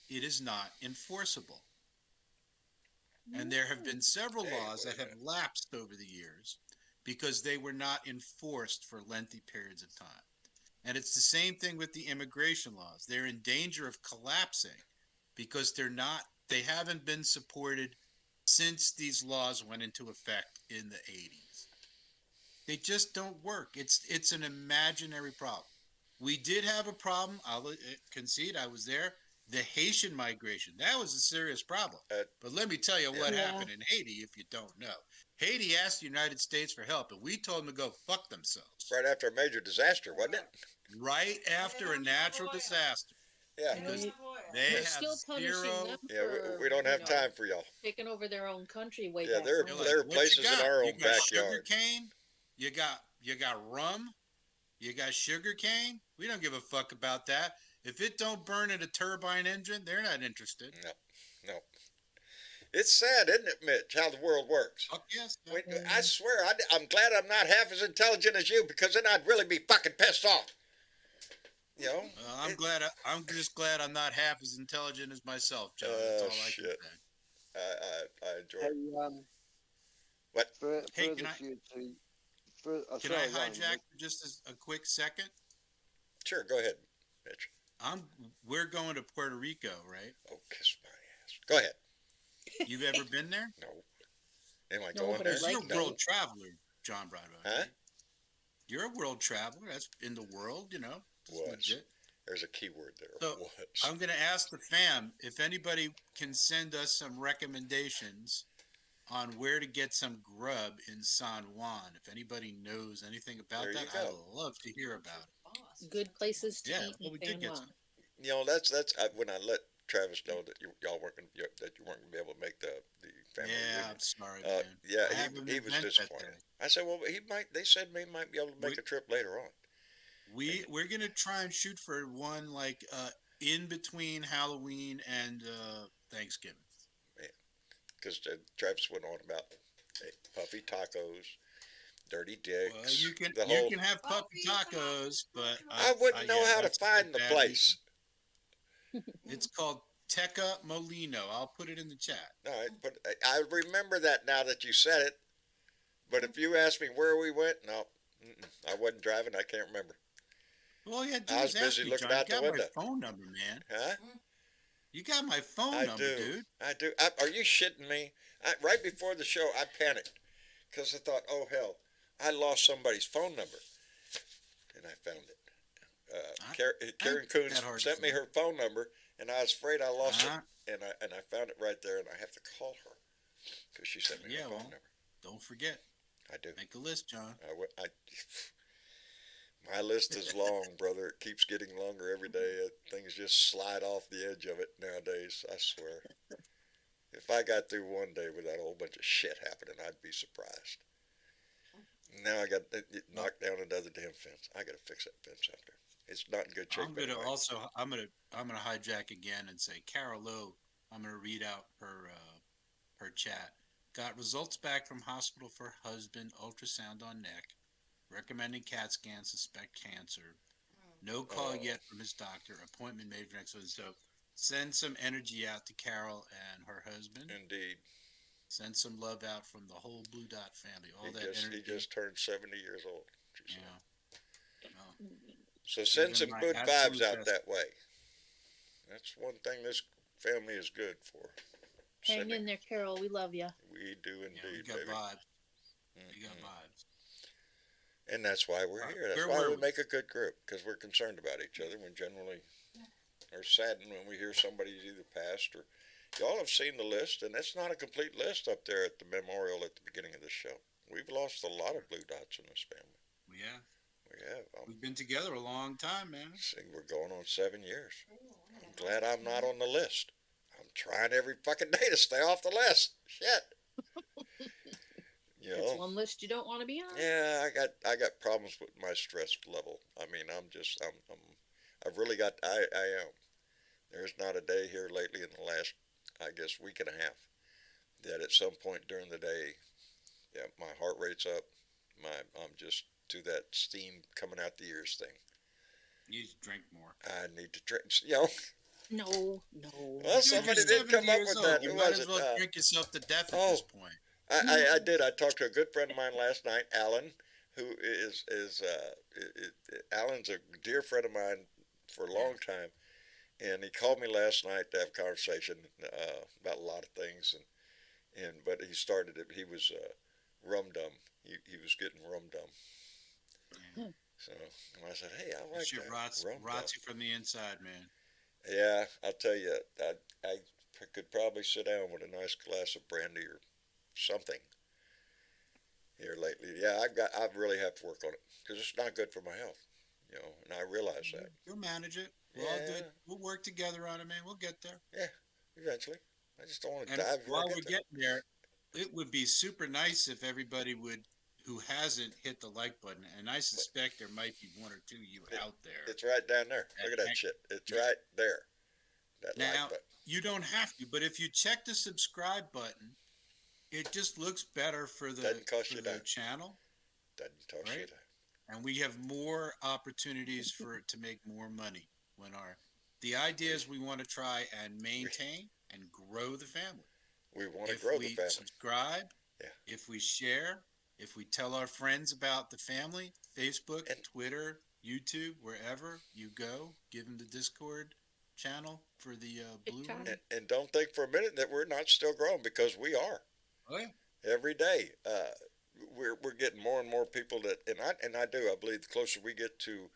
it is not enforceable. And there have been several Hey, laws wait a that have lapsed over the years because they were not enforced for lengthy periods of time. And it's the same thing with the immigration laws. They're in danger of collapsing because they haven't been supported since these laws went into effect in the 80s. They just don't work. It's an imaginary problem. We did have a problem. I'll concede I was there. The Haitian migration, that was a serious problem. But let me tell you what Yeah. happened in Haiti if you don't know. Haiti asked the United States for help, and we told them to go fuck themselves. Right after a major disaster, wasn't it? Right after a natural disaster. Yeah. Because We- they We're have still punishing zero. them Yeah, for, we don't have time for y'all. taking over their own country way Yeah, back they're- when. You're there are what places you in got? our You own got backyard. Sugar cane. You got rum. You got sugar cane. We don't give a fuck about that. If it don't burn in a turbine engine, they're not interested. No. It's sad, isn't it, Mitch, how the world works? Fuck yes. I swear, I'm glad I'm not half as intelligent as you, because then I'd really be fucking pissed off. I'm just glad I'm not half as intelligent as myself, John. That's all I can shit. say. I enjoy Hey, it. What? Hey, further can I- for you to, Can sorry, I Ryan, hijack for just a quick second? Sure, go ahead, Mitch. We're going to Puerto Rico, right? Oh, kiss my ass. Go ahead. You've ever been there? No. Am I No, going but there? I'd You're like a to. world traveler, John Broadway. Huh? You're a world traveler. That's in the world, It's Was. legit. There's a key word there. So, Was. I'm going to ask the fam if anybody can send us some recommendations on where to get some grub in San Juan. If anybody knows anything about There you that, go. I'd love to hear about it. Boss. Good places to Yeah, eat well, in we did San get Juan. some. That's when I let Travis know that y'all weren't that you weren't gonna be able to make the family Yeah, reunion. I'm sorry, man. Yeah, I have an he was event that disappointed. day. I said, well, he might. They said he might be able to make a trip later on. We're gonna try and shoot for one like in between Halloween and Thanksgiving. Because Travis went on about puffy tacos, dirty dicks. Well, you can the whole. have puppy tacos, but I wouldn't know how to that's find the bad place. It's called Teca Molino. I'll put it in the chat. All right, but I remember that now that you said it. But if you ask me where we went, no, I wasn't driving. I can't remember. Well, yeah, I was busy looking out the you got window. my phone number, man. Huh? You got my phone I number, do. dude. I do. Are you shitting me? Right before the show, I panicked because I thought, oh hell, I lost somebody's phone number, and I found it. Karen Coons that hard to sent me find. her phone number, and I was afraid I lost Uh-huh. it, and I found it right there, and I have to call her because she sent me Yeah, her phone well. number. Don't forget. I do. Make a list, John. My list is long, brother. It keeps getting longer every day. Things just slide off the edge of it nowadays. I swear. If I got through one day without a whole bunch of shit happening, I'd be surprised. Now I got it knocked down another damn fence. I got to fix that fence out there. It's not in good shape. Anyway. I'm gonna hijack again and say Carol Lowe. I'm gonna read out her chat. Got results back from hospital for husband. Ultrasound on neck. Recommending CAT scan. Suspect cancer. No call yet from his doctor. Appointment made for next week. So send some energy out to Carol and her husband. Indeed. Send some love out from the whole Blue Dot family. He just turned 70 years old. Yeah. Oh. So send some good vibes out that way. That's one thing this family is good for. Hang in there, Carol. We love you. We do indeed, we got baby. Vibes. We got vibes. And that's why we're here. That's why we make a good group, because we're concerned about each other. We generally are saddened when we hear somebody's either passed or... Y'all have seen the list, and that's not a complete list up there at the memorial at the beginning of the show. We've lost a lot of Blue Dots in this family. We have. We have. We've been together a long time, man. See, we're going on 7 years. I'm glad I'm not on the list. I'm trying every fucking day to stay off the list. Shit. You know? It's one list you don't want to be on. Yeah, I got problems with my stress level. I mean, I've really got, I am. There's not a day here lately in the last, I guess, week and a half that at some point during the day, yeah, my heart rate's up. I'm just to that steam coming out the ears thing. You need to drink more. I need to drink, you know. No. Well, somebody did come up with that. You Who might was as it? well drink yourself to death at this point. I did. I talked to a good friend of mine last night, Alan, who is Alan's a dear friend of mine for a long time, and he called me last night to have a conversation about a lot of things, but he started it. He was rum dum. He was getting rum dum. So I said, hey, I like that. Rots you from the inside, man. Yeah, I'll tell you, I could probably sit down with a nice glass of brandy or something here lately. Yeah, I really have to work on it because it's not good for my health, you know, and I realize that. You'll manage it. We'll all do it. We'll work together on it, man. We'll get there. Yeah, eventually. I just don't want to and dive. While we're getting there, it would be super nice if everybody who hasn't hit the like button, and I suspect there might be one or two out there. It's right down there. Look at that shit. It's right there. That now, like button. You don't have to, but if you check the subscribe button, it just looks better for the channel. Doesn't cost you that. And we have more opportunities for it to make more money when the idea is we want to try and maintain and grow the family. We want to grow the family. If we subscribe, if we share, if we tell our friends about the family, Facebook, Twitter, YouTube, wherever you go, give them the Discord channel for the Blue Room. And don't think for a minute that we're not still growing, because we are. Oh yeah. Every day, we're getting more and more people that, and I believe the closer we get to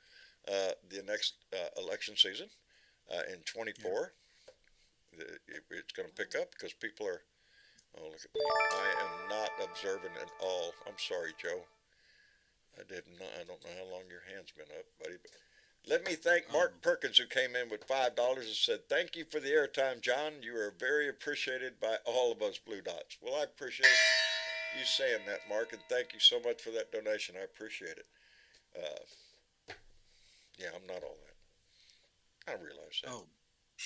the next election season in 24, it's going to pick up because people are. Oh, look at me! I am not observant at all. I'm sorry, Joe. I don't know how long your hand's been up, buddy. But let me thank Mark Perkins, who came in with $5 and said, "Thank you for the airtime, John. You are very appreciated by all of us Blue Dots." Well, I appreciate you saying that, Mark, and thank you so much for that donation. I appreciate it. Yeah, I'm not all that. I realize that. Oh,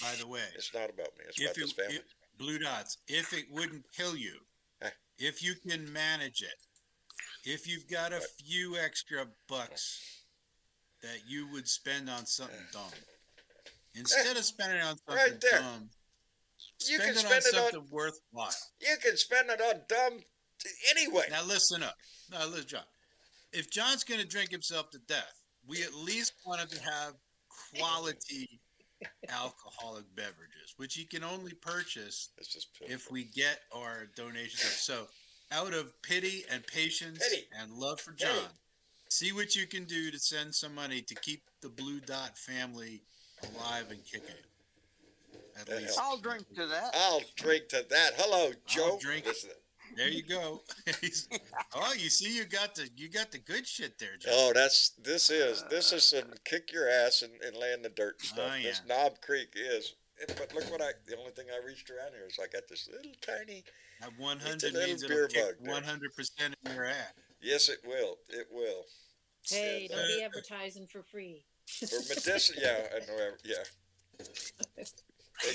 by the way, it's not about me. It's about this family. Blue Dots, if it wouldn't kill you, if you can manage it, if you've got a few extra bucks that you would spend on something dumb, instead of spending on something dumb, spend it on something worthwhile. You can spend it on dumb anyway. Now listen up. Now listen, John. If John's going to drink himself to death, we at least want him to have quality alcoholic beverages, which he can only purchase if we get our donations up. So, out of pity and patience and love for John, see what you can do to send some money to keep the Blue Dot family alive and kicking. At least I'll drink to that. I'll drink to that. Hello, Joe. There you go. Oh, you see, you got the good shit there, Joe. Oh, this is some kick your ass and lay in the dirt stuff. Oh, This yeah. Knob Creek is. But look what the only thing I reached around here is I got this little tiny. That Just a 100 little means it'll beer kick mug there. 100% in your ass. Yes, it will. It will. Hey, And, don't be advertising for free. for medicinal, yeah, I know. Yeah,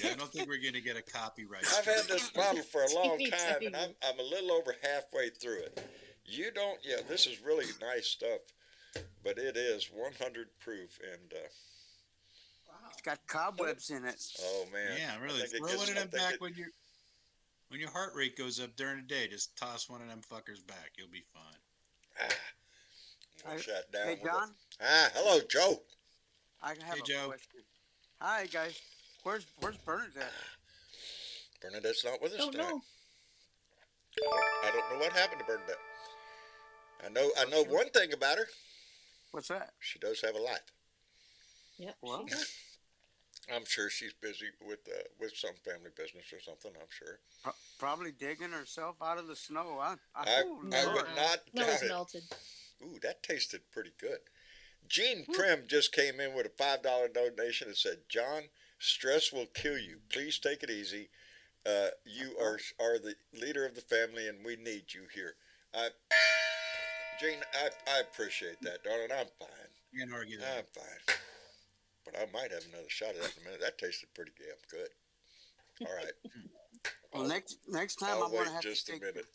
Yeah, I don't think we're going to get a copyright. I've had strike. this bottle for a long Teeny time, tiny and I'm a little over halfway through it. You don't. Yeah, this is really nice stuff, but it is 100 proof, and Wow. It's got cobwebs in it. oh man, Yeah, I really. think it Throw gets- one of I them think back it- when your heart rate goes up during the day. Just toss one of them fuckers back. You'll be fine. I'm shot down. Hey, with John, it. Hello, Joe. I have Hey, a Joe. question. Hi, guys. Where's Bernadette? Bernadette's not with us Don't tonight. know. I don't know what happened to Bernadette. I know one thing about her. What's that? She does have a life. Yep. Well, she does. I'm sure she's busy with some family business or something. I'm sure. Probably digging herself out of the snow. I Oh, I Lord. would not No, doubt it's it. melted. Ooh, that tasted pretty good. Gene Prim just came in with a $5 donation and said, "John, stress will kill you. Please take it easy. You are the leader of the family, and we need you here." Gene, I appreciate that, darling. I'm fine. Can't argue that. I'm fine. But I might have another shot of that in a minute. That tasted pretty damn good. All right. Well, next time I'll I'm wait gonna have just to a take. minute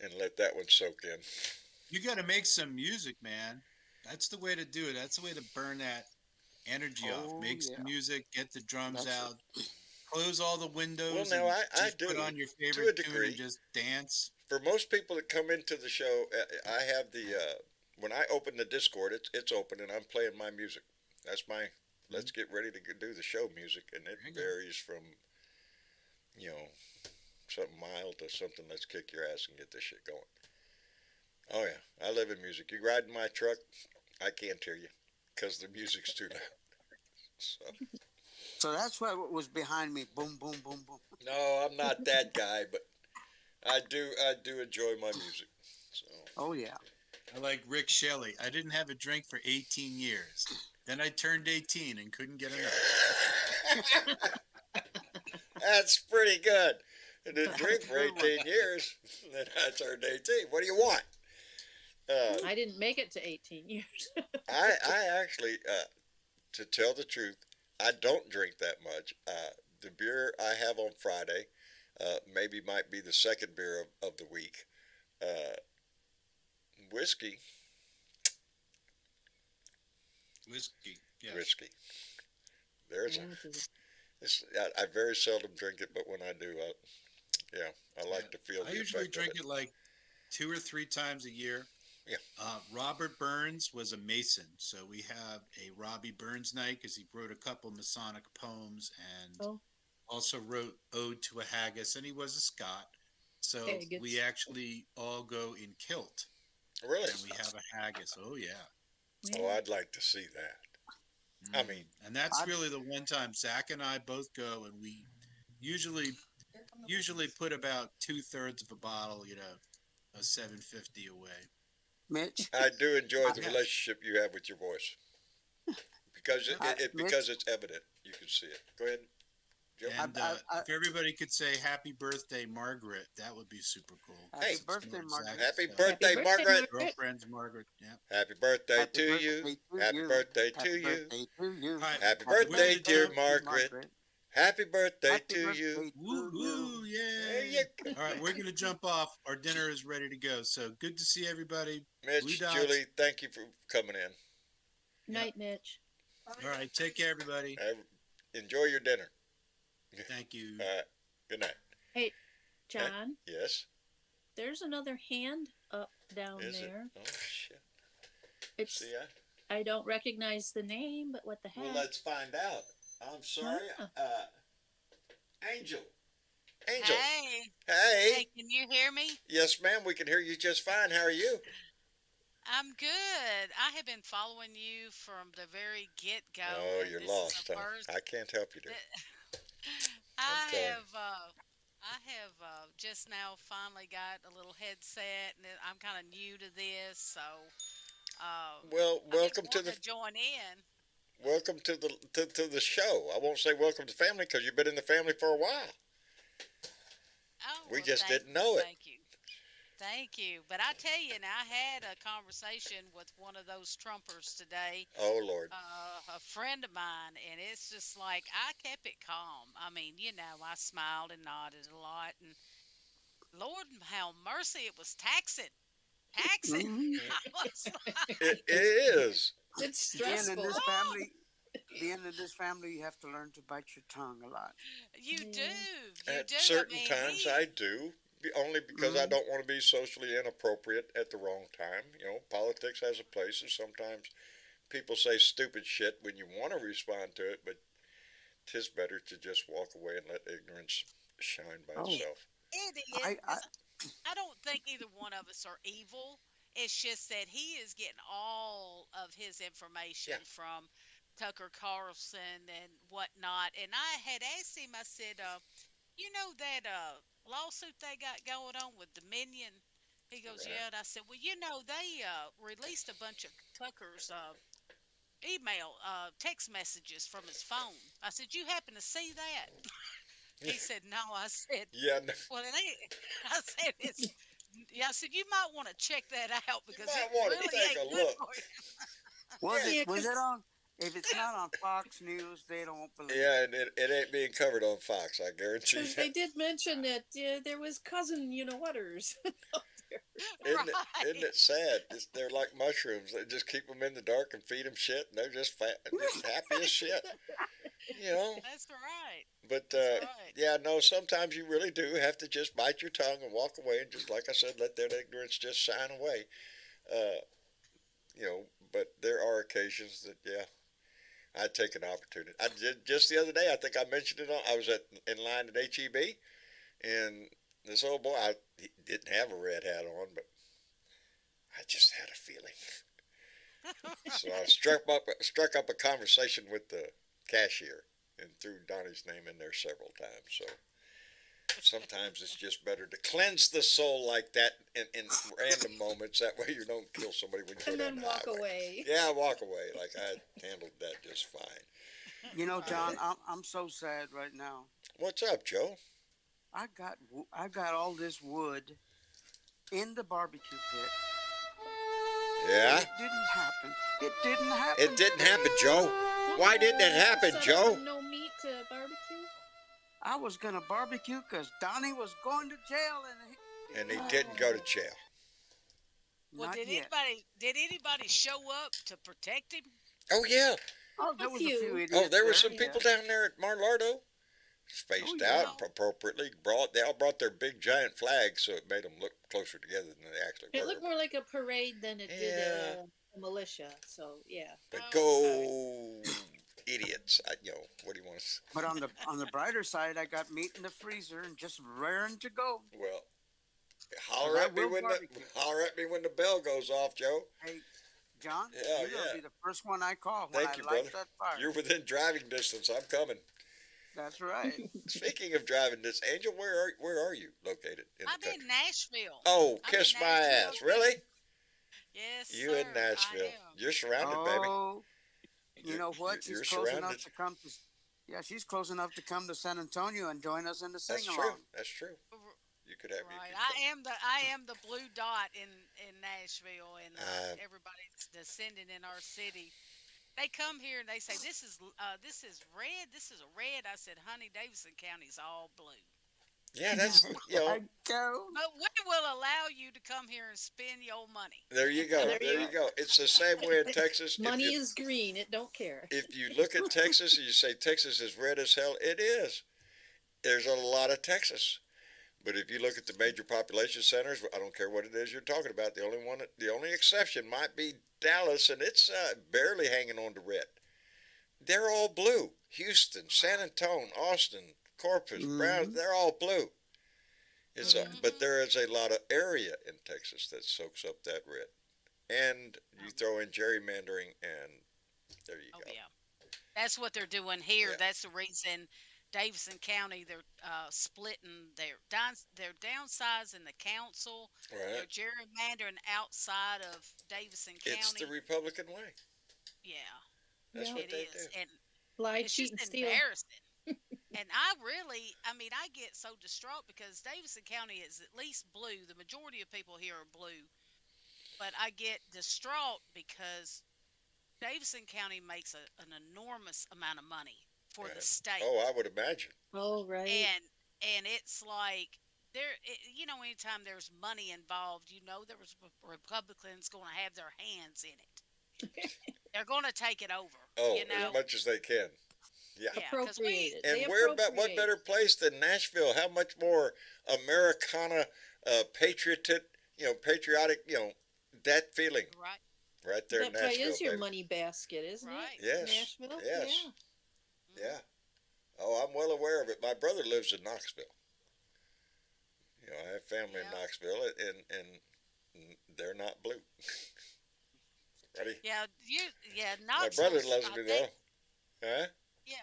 and let that one soak in. You got to make some music, man. That's the way to do it. That's the way to burn that energy Oh, off. Make yeah. some music, get the drums That's it. out, close all the windows. Well, now, and I just put do, on your to a favorite tune degree. and just dance. For most people that come into the show, I have the when I open the Discord, it's open and I'm playing my music. That's my let's get ready to do the show music, and it There you go. varies from something mild to something let's kick your ass and get this shit going. Oh yeah, I live in music. You ride in my truck, I can't hear you because the music's too loud. So. So that's what was behind me. Boom, boom, boom, boom. No, I'm not that guy, but I do enjoy my music. So Oh yeah. I like Rick Shelley. I didn't have a drink for 18 years. Then I turned 18 and couldn't get enough. that's pretty good. I didn't drink for That's a good 18 years. Then I turned 18. What do you want? I didn't make it to 18 years. I actually, to tell the truth, I don't drink that much. The beer I have on Friday maybe might be the second beer of the week. Whiskey. Whiskey. Yeah. Whiskey. There's Yeah, a. which is- I very seldom drink it, but when I do, I like to feel the I usually effect of drink it like 2 or 3 times a year. Yeah. Robert Burns was a Mason, so we have a Robbie Burns night because he wrote a couple Masonic poems and Oh. also wrote Ode to a Haggis, and he was a Scot. So Haggis. we actually all go in kilt Really? and we have a haggis. Oh yeah. Oh, I'd like to see that. I mean, and that's I'd- really the one time Zach and I both go, and we usually Here come the put about 2/3 of a bottle, a 750 away. Mitch. I do enjoy the Yeah. relationship you have with your voice because because it's evident. You can see it. Go ahead, Joe. And I- if everybody could say "Happy Birthday, Margaret," that would be super cool. Happy Hey. birthday, Margaret. Happy So, birthday, birthday, Margaret. Margaret. girlfriend's Margaret. Yeah. Happy birthday Happy to birthday you. to Happy you. birthday to Happy you. birthday to you. All right. Happy Happy birthday, birthday, dear to Margaret. Happy birthday Happy to birthday you. to Woo you. woo! There Yay! you go. All right, we're gonna jump off. Our dinner is ready to go. So good to see everybody. Blue Mitch, dots. Julie, thank you for coming in. Night, Mitch. All right, take care, everybody. Enjoy your dinner. Thank you. All right. Good night. John, Yes. there's another hand up down Is it? there. Oh shit. It's See, I don't recognize the name, but what the heck? well, let's find out. I'm sorry. Huh. Angel. Angel. Hey, Hey. hey, can you hear me? Yes, ma'am. We can hear you just fine. How are you? I'm good. I have been following you from the very get-go. Oh, and you're this is lost, the huh? first I can't help you there. I telling you. have I have just now finally got a little headset, and I'm kind of new to this, so Well, I've been wanting to join in. welcome to the show. I won't say welcome to family because you've been in the family for a while. Oh, We well, just thank didn't you, know it. thank you, thank you. But I tell you, now I had a conversation with one of those Trumpers today, Oh Lord. a friend of mine, and it's just like I kept it calm. I mean, I smiled and nodded a lot, and Lord how mercy, it was taxing, taxing. Mhm. I was It like, is. It's Being in this stressful. oh, family, being in this family, you have to learn to bite your tongue a lot. you do, Yeah. you At do. I certain mean, times, he, I do. Only because I Mm-hmm. don't want to be socially inappropriate at the wrong time. You know, politics has a place, and sometimes people say stupid shit when you want to respond to it, but 'tis better to just walk away and let ignorance shine by Oh, itself. it is. I I don't think either one of us are evil. It's just that he is getting all of his information Yeah. from Tucker Carlson and whatnot. And I had asked him, I said, you know that lawsuit they got going on with Dominion? He goes, Right. yeah. And I said, well, they released a bunch of Tucker's email, text messages from his phone. I said, you happen to see that? He said, no. I said, Yeah, no, well, it ain't. I said, yeah, I said, you might want to check that out you because it might want to really take ain't a good look. for you. was Yeah. it Yeah, was it because on? If it's not on Fox News, they don't believe Yeah, it. and it ain't being covered on Fox, I guarantee you. they did mention that there was cousin, whaters out there. Isn't Right. it sad? They're like mushrooms. They just keep them in the dark and feed them shit, and they're just fat, just happy as shit. You know. That's right. But That's right. yeah, no. Sometimes you really do have to just bite your tongue and walk away, and just like I said, let that ignorance just shine away. Uh, you know. But there are occasions that yeah, I'd take an opportunity. I did just the other day. I think I mentioned it on. I was in line at HEB, and this old boy, he didn't have a red hat on, but I just had a feeling. So I struck up a conversation with the cashier and threw Donnie's name in there several times. So sometimes it's just better to cleanse the soul like that in random moments. That way you don't kill somebody when you And go down then the walk highway. away. Yeah, walk away. Like I handled that just fine. You know, You know. John, Right. I'm so sad right now. What's up, Joe? I got all this wood in the barbecue pit, and Yeah, it didn't happen. It didn't it happen didn't today. happen, Joe. Why didn't it All of a happen, sudden, Joe? no meat to barbecue. I was gonna barbecue because Donnie was going to jail, and he And didn't he happen. didn't go to Oh, jail. Well, Not yet. did anybody show up to protect him? Oh yeah. Oh, a there was a few few. Oh, idiots there were there. some Yeah. people down there at Marlardo, Oh spaced yeah. out Oh, appropriately. They all brought their big giant flags, so it made them look closer together than they actually It were. looked more like a parade than it did Yeah, a militia. So yeah. but oh, okay. go idiots! What do you want to? But on the brighter side, I got meat in the freezer and just raring to go. Well, Cause I will barbecue. holler at me when the bell goes off, Joe. Hey, John, Yeah, you're gonna yeah. be the first one I call when Thank I you, light brother. that fire. You're within driving distance. I'm coming. That's right. Speaking of driving distance, Angel, where are you located in the I'm country? in Nashville. Oh, I'm in kiss my Nashville, ass! Tennessee. Really? Yes, You in sir. I Nashville? am. You're surrounded, baby. Oh, you You're, know what? you're She's close enough surrounded. to come to. Yeah, she's close enough to come to San Antonio and join us in the That's sing true. along. That's true. You could have you Right. could come. I am the blue dot in Nashville, and Uh, everybody's descending in our city. They come here and they say this is red. This is a red. I said, honey, Davidson County's all blue. yeah, There that's I go. But we will allow you to come here and spend your money. there you go. There There you you Right. go. It's the same way in Texas. Money is green. It don't care. If you look at Texas and you say Texas is red as hell, it is. There's a lot of Texas. But if you look at the major population centers, I don't care what it is you're talking about. The only exception might be Dallas, and it's barely hanging on to red. They're all blue. Houston, San Right. Antonio, Austin, Corpus, Brown, Hmm. they're all blue. But Hmm. there is a lot of area in Texas that soaks up that red. And you throw in gerrymandering, and there you Oh go. yeah. That's what they're doing here. Yeah. That's the reason Davidson County, they're splitting, they're downsizing the council, they're Right. gerrymandering outside of Davidson It's the County. Republican way. Yeah, That's Yeah. what it they do. is, and Lie, it's cheat, just and steal. embarrassing. And I mean, I get so distraught because Davidson County is at least blue. The majority of people here are blue, but I get distraught because Davidson County makes an enormous amount of money for the Right. state, Oh, I would imagine. Oh, right. and it's like anytime there's money involved, there was Republicans going to have their hands in it. They're going to take it over. Oh, You as know, much as they can. Yeah. yeah, because Appropriated. And They what better appropriate. place than Nashville? How much more Americana, patriotic, that feeling right, right there in That probably Nashville, is your baby. money basket, isn't it? right, Yes. Nashville? Yes. Yeah. Yeah. Oh, I'm well aware of it. My brother lives in Knoxville. I have family in yeah, Knoxville, and they're not blue. Ready? yeah. Yeah, My brother Knoxville's. loves me though. Huh? Yeah,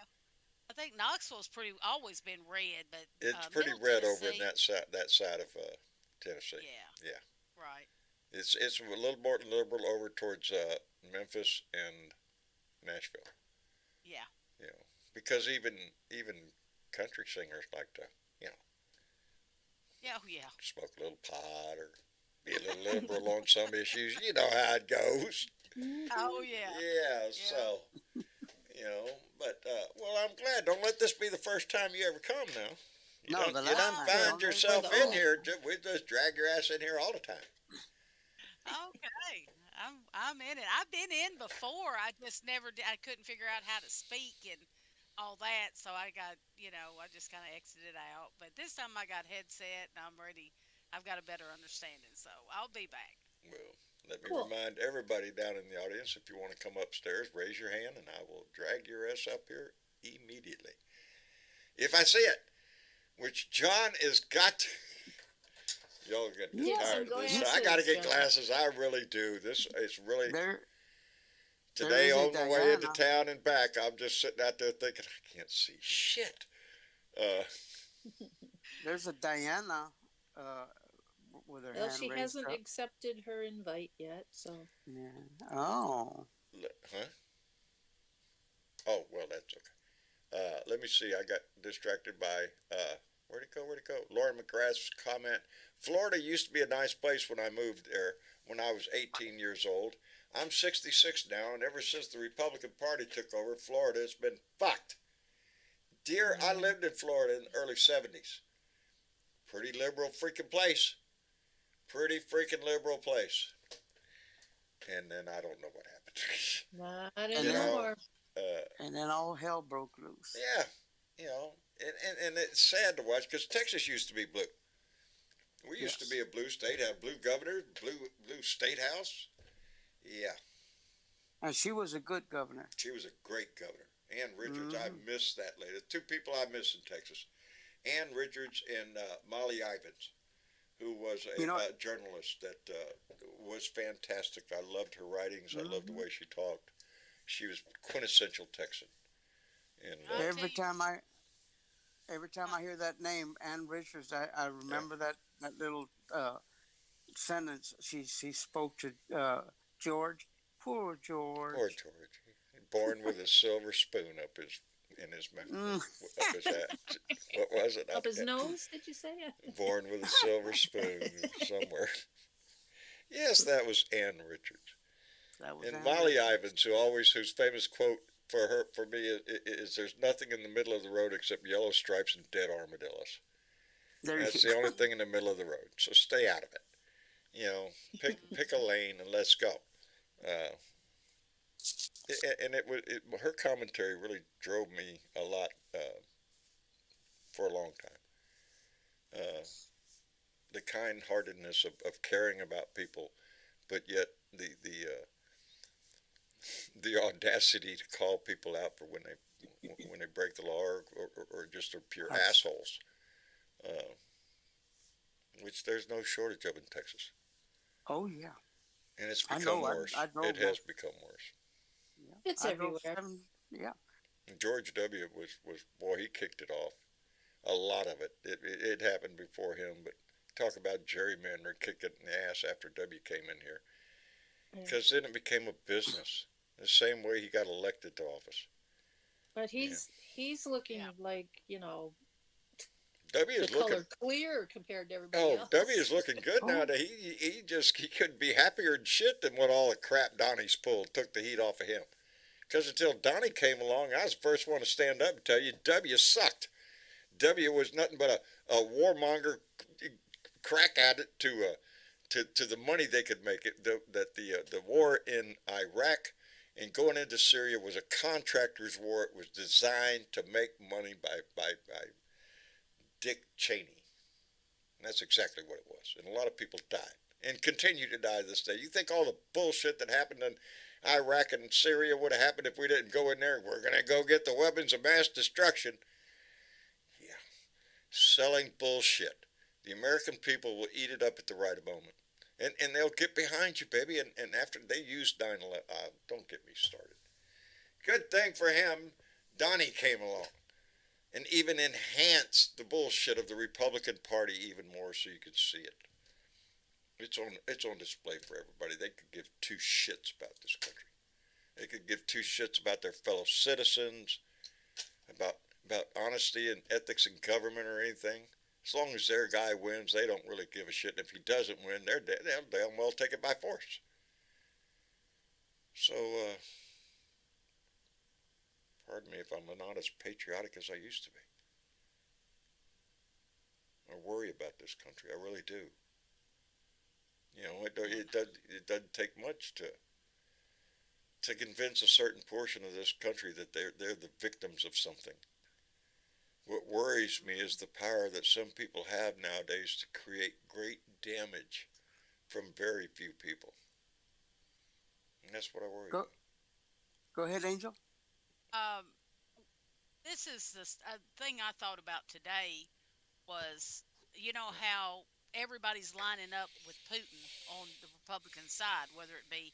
I think Knoxville's pretty always been red, but It's pretty Middle red over in Tennessee. that side of Tennessee. Yeah, Yeah. right. It's a little more liberal over towards Memphis and Nashville. Yeah, You know, because even country singers like to yeah, oh, yeah. smoke a little pot or be a little liberal on some issues. You know how it goes. Oh, yeah. Yeah. So but well, I'm glad. Don't let this be the first time you ever come now. No, the You last don't time. find Don't let it yourself go. in here. We just drag your ass in here all the time. Okay, I'm in it. I've been in before. I just never did. I couldn't figure out how to speak and all that, so I just kind of exited out. But this time I got headset and I'm ready. I've got a better understanding, so I'll be back. Well, let me Cool. remind everybody down in the audience, if you want to come upstairs, raise your hand and I will drag your ass up here immediately. If I see it, which John has got to, y'all are getting Yes, tired I'm of this. going I got to to, get John. glasses. I really do. This is really, There today is a on the way into Diana. town and back, I'm just sitting out there thinking, I can't see shit. There's a Diana with her Well, hand she raised hasn't up. accepted her invite yet, so. Yeah. Oh. Huh? Oh, well, that's okay. Let me see. I got distracted by, where'd it go? Lauren McGrath's comment. Florida used to be a nice place when I moved there when I was 18 years old. I'm 66 now, and ever since the Republican Party took over, Florida has been fucked. Dear, I lived in Florida in the early 70s. Pretty liberal freaking place. Pretty freaking liberal place. And then I don't know what happened. Not And then- anymore. And then all hell broke loose. Yeah, and it's sad to watch because Texas used to be blue. We used to Yes. be a blue state, have blue governor, blue state house. Yeah, And she was a good governor. she was a great governor. Ann Richards, I Mhm. miss that lady. Two people I miss in Texas: Ann Richards and Molly Ivins, who was a journalist that was fantastic. I loved her writings. I loved the way she talked. She was quintessential Texan. And I'll tell Every you- time I hear that name, Ann Richards, I remember that little sentence she spoke to George. Poor George. poor George, born with a silver spoon in his mouth. Mm. Up his hat. What was it? Up his nose, did you say? Born with a silver spoon somewhere. Yes, that was Ann Richards. That was And Ann Molly Richards. Ivins, whose famous quote for me is "There's nothing in the middle of the road except yellow stripes and dead armadillos. There That's you the go. only thing in the middle of the road. So stay out of it. Pick a lane and let's go." And her commentary really drove me a lot for a long time. The kind-heartedness of caring about people, but yet the audacity to call people out for when they break the law or just are pure assholes, which there's no shortage of in Texas, Oh yeah. and it's I become know, I worse. drove It has become worse. Yeah. It's I drove everywhere. Yeah. And George W. was boy, he kicked it off. A lot of it. It happened before him, but talk about gerrymandering, kick it in the ass after W came in here. Yeah. Because then it became a business. The same way he got elected to office. But he's looking Yeah. like, W the is looking. color clear compared to everybody Oh, else. W is looking good Oh. now. He couldn't be happier than shit than what all the crap Donnie's pulled took the heat off of him. Because until Donnie came along, I was the first one to stand up and tell you W sucked. W was nothing but a warmonger, crack addict to the money they could make. It the war in Iraq and going into Syria was a contractor's war. It was designed to make money by Dick Cheney. And that's exactly what it was. And a lot of people died and continue to die this day. You think all the bullshit that happened in Iraq and Syria would have happened if we didn't go in there? We're going to go get the weapons of mass destruction. Yeah. Selling bullshit. The American people will eat it up at the right moment. And they'll get behind you, baby. And after they use 9/11, don't get me started. Good thing for him, Donnie came along and even enhanced the bullshit of the Republican Party even more so you could see it. It's on display for everybody. They could give two shits about this country. They could give two shits about their fellow citizens, about honesty and ethics in government or anything. As long as their guy wins, they don't really give a shit. And if he doesn't win, they'll damn well take it by force. So, pardon me if I'm not as patriotic as I used to be. I worry about this country. I really do. You know, it doesn't take much to convince a certain portion of this country that they're the victims of something. What worries me is the power that some people have nowadays to create great damage from very few people. And that's what I worry about. Go ahead, Angel. This is the thing I thought about today was, how everybody's lining up with Putin on the Republican side, whether it be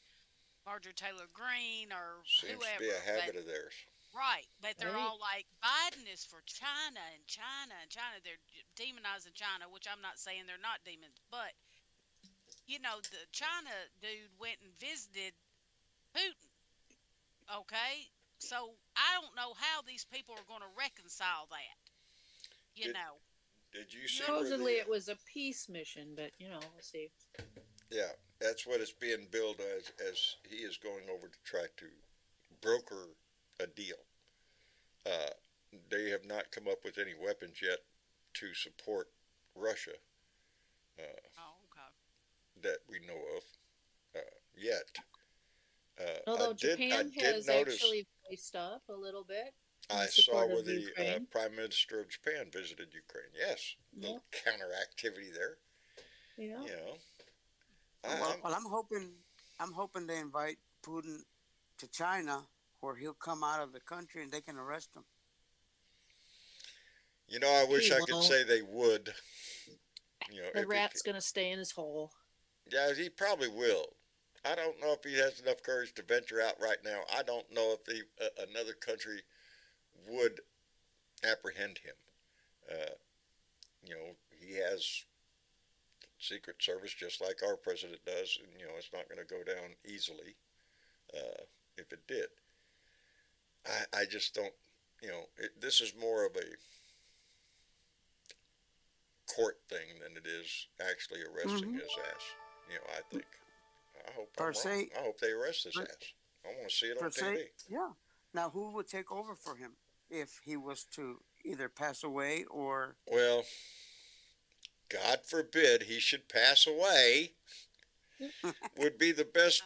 Marjorie Taylor Greene or Seems whoever. to be a habit of theirs. Right, but they're Right. all like, Biden is for China and China and China. They're demonizing China, which I'm not saying they're not demons, but the China dude went and visited Putin. Okay, so I don't know how these people are going to reconcile that. You Did- know, Did you see where Supposedly the, it was a peace mission, but we'll see. yeah, that's what it's being billed as he is going over to try to broker a deal. They have not come up with any weapons yet to support Russia oh okay. that we know of yet. Although I Japan did has notice. actually voiced up a little bit. I in saw support where of the Ukraine. Prime Minister of Japan visited Ukraine. Yes, little counter activity there. Yeah. You know, Well, I'm hoping they invite Putin to China, where he'll come out of the country and they can arrest him. I wish He I could won't. say they would. The rat's gonna stay in his hole. Yeah, he probably will. I don't know if he has enough courage to venture out right now. I don't know if another country would apprehend him. He has Secret Service just like our president does, and it's not going to go down easily if it did. I just don't. This is more of a court thing than it is actually arresting his ass. I think. I hope I'm Per wrong. se- I hope they arrest his per- ass. I want to see it on Per TV. se, yeah. Now, who would take over for him if he was to either pass away or? Well, God forbid he should pass away. Would be the best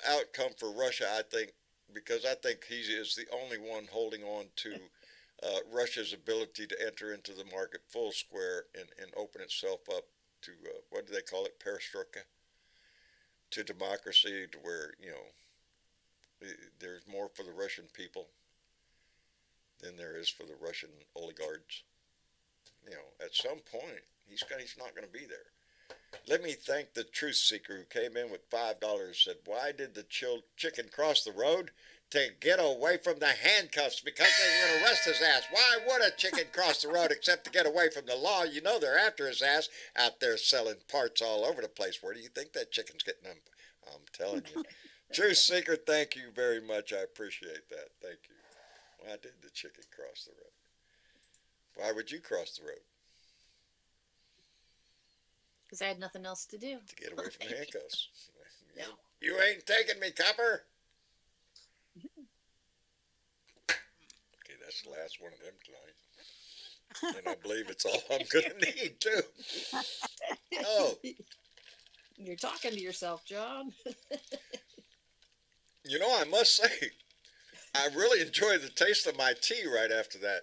outcome for Russia, I think, because I think he is the only one holding on to Russia's ability to enter into the market full square and open itself up to, what do they call it, perestroika? To democracy, to where, there's more for the Russian people than there is for the Russian oligarchs. At some point, he's not going to be there. Let me thank the truth seeker who came in with $5. Said, why did the chicken cross the road? To get away from the handcuffs because they were going to arrest his ass. Why would a chicken cross the road except to get away from the law? You know they're after his ass out there selling parts all over the place. Where do you think that chicken's getting them? I'm telling you. Truth seeker, thank you very much. I appreciate that. Thank you. Why did the chicken cross the road? Why would you cross the road? Because I had nothing else to do. To get away from the handcuffs. No. You ain't taking me, copper. Okay, that's the last one of them tonight. And I believe it's all I'm going to need, too. Oh. You're talking to yourself, John. You know, I must say, I really enjoyed the taste of my tea right after that.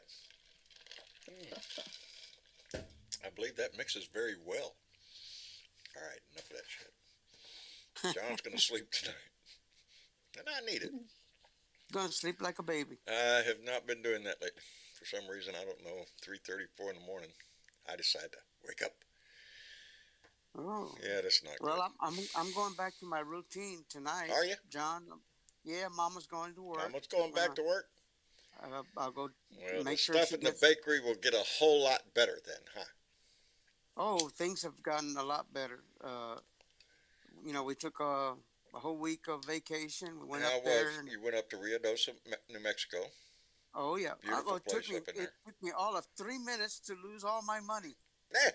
I believe that mixes very well. All right, enough of that shit. John's going to sleep tonight. And I need it. Gonna sleep like a baby. I have not been doing that lately. For some reason, I don't know, 3:30, 4 in the morning, I decide to wake up. Oh. Yeah, that's not well, good. I'm going back to my routine tonight. Are you? John? Yeah, Mama's going to work. Mama's going back to work? I'll go Well, make the sure stuff she in the gets... bakery will get a whole lot better then, huh? Oh, things have gotten a lot better. You know, we took a whole week of vacation. We went up there. And, you went up to Rio New Mexico. oh, yeah. Beautiful It place up in there. It took me all of 3 minutes to lose all my money. Yeah.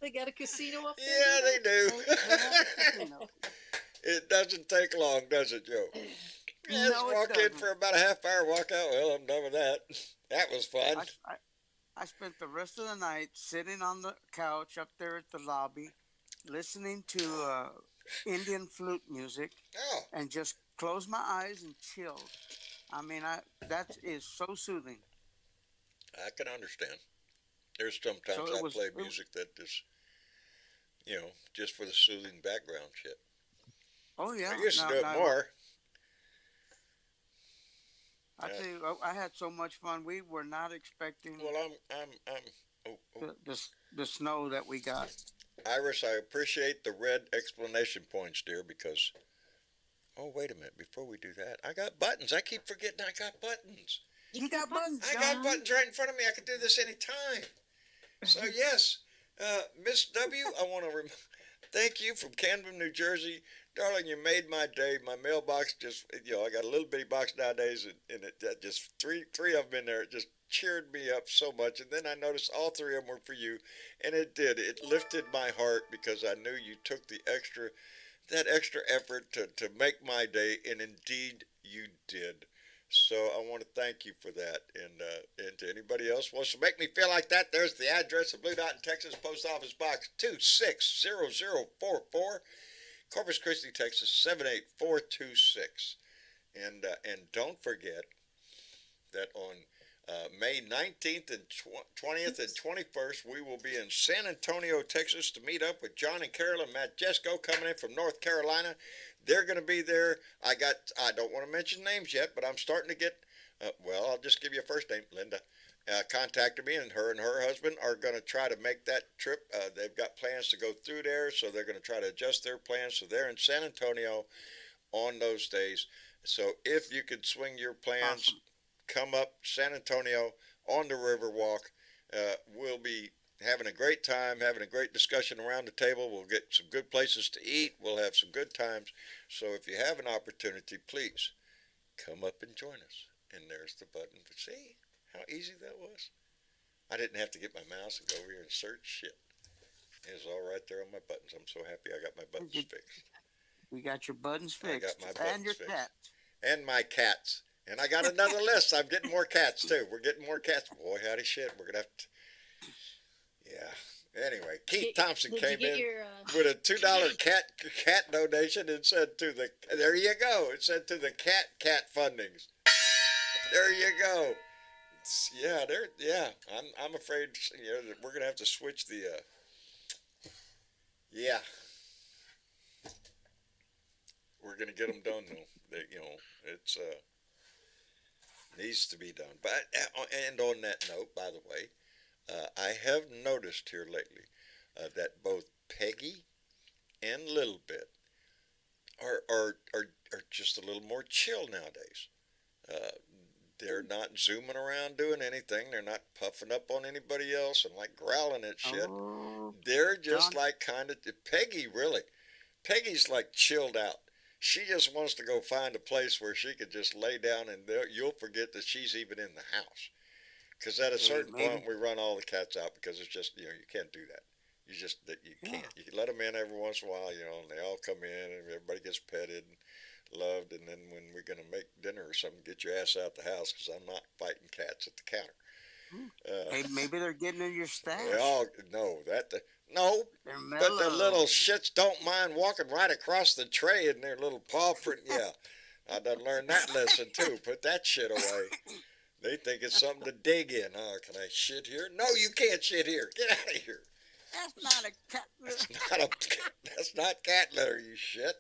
They got a casino up there? Yeah, they do. Casino. It doesn't take long, does it, Joe? Yeah, No, it walk in doesn't. for about a half hour, walk out. Well, I'm done with that. That was fun. I spent the rest of the night sitting on the couch up there at the lobby, listening to Indian flute music, Oh, and just closed my eyes and chilled. I mean, that is so soothing. I can understand. There's sometimes So it I was- play it- music that is, just for the soothing background shit. Oh yeah, I used to do it Now, more. I tell you, I had so much fun. We were not expecting Well, the snow that we got. Iris, I appreciate the red explanation points, dear, because, oh, wait a minute, before we do that, I got buttons. I keep forgetting I got buttons. You got buttons, I got buttons right in front of me. I can do this anytime. So, yes, Miss W, I want to thank you from Camden, New Jersey. Darling, you made my day. My mailbox just, I got a little bitty box nowadays, and it just three of them in there. It just cheered me up so much. And then I noticed all three of them were for you, and it did. It lifted my heart because I knew you took that extra effort to make my day, and indeed you did. So I want to thank you for that. And to anybody else who wants to make me feel like that, there's the address of Blue Dot in Texas, Post Office Box 260044. Corpus Christi, Texas 78426, and don't forget that on May 19th and 20th and 21st we will be in San Antonio, Texas to meet up with John and Carolyn Matjesco coming in from North Carolina. They're going to be there. I don't want to mention names yet, but I'm starting to get. I'll just give you a first name, Linda. Contacted me, and her husband are going to try to make that trip. They've got plans to go through there, so they're going to try to adjust their plans. So they're in San Antonio on those days. So if you could swing your plans, Awesome. come up San Antonio on the Riverwalk. We'll be having a great time, having a great discussion around the table. We'll get some good places to eat. We'll have some good times. So if you have an opportunity, please come up and join us. And there's the button. See how easy that was? I didn't have to get my mouse and go over here and search shit. It was all right there on my buttons. I'm so happy I got my buttons fixed. You got your buttons I got fixed, my buttons and your fixed. cat. And my cats. And I got another list. I'm getting more cats, too. We're getting more cats. Boy, howdy shit. We're going to have to... Yeah. Anyway, Keith Thompson came in with a $2 cat donation and said to the... There you go. It said to the cat fundings. There you go. Yeah, I'm afraid that we're gonna have to switch the. Yeah, we're gonna get them done though. It's needs to be done. But and on that note, by the way, I have noticed here lately that both Peggy and Little Bit are just a little more chill nowadays. Uh, they're not zooming around doing anything. They're not puffing up on anybody else and like growling at shit. Oh, They're just John. like kind of Peggy. Really, Peggy's like chilled out. She just wants to go find a place where she could just lay down and you'll forget that she's even in the house. Because at a certain Maybe. point, we run all the cats out because it's just you can't do that. You just that you Yeah. can't. You can let them in every once in a while, and they all come in and everybody gets petted and loved. And then when we're gonna make dinner or something, get your ass out the house because I'm not fighting cats at the counter. Hey, maybe they're getting in your stash. They all no that no, They're but the mellow. little shits don't mind walking right across the tray in their little paw print. Yeah, I done learned that lesson too. Put that shit away. They think it's something to dig in. Oh, can I shit here? No, you can't shit here. Get out of here. That's not a cat. That's not a. That's not cat litter. You shit.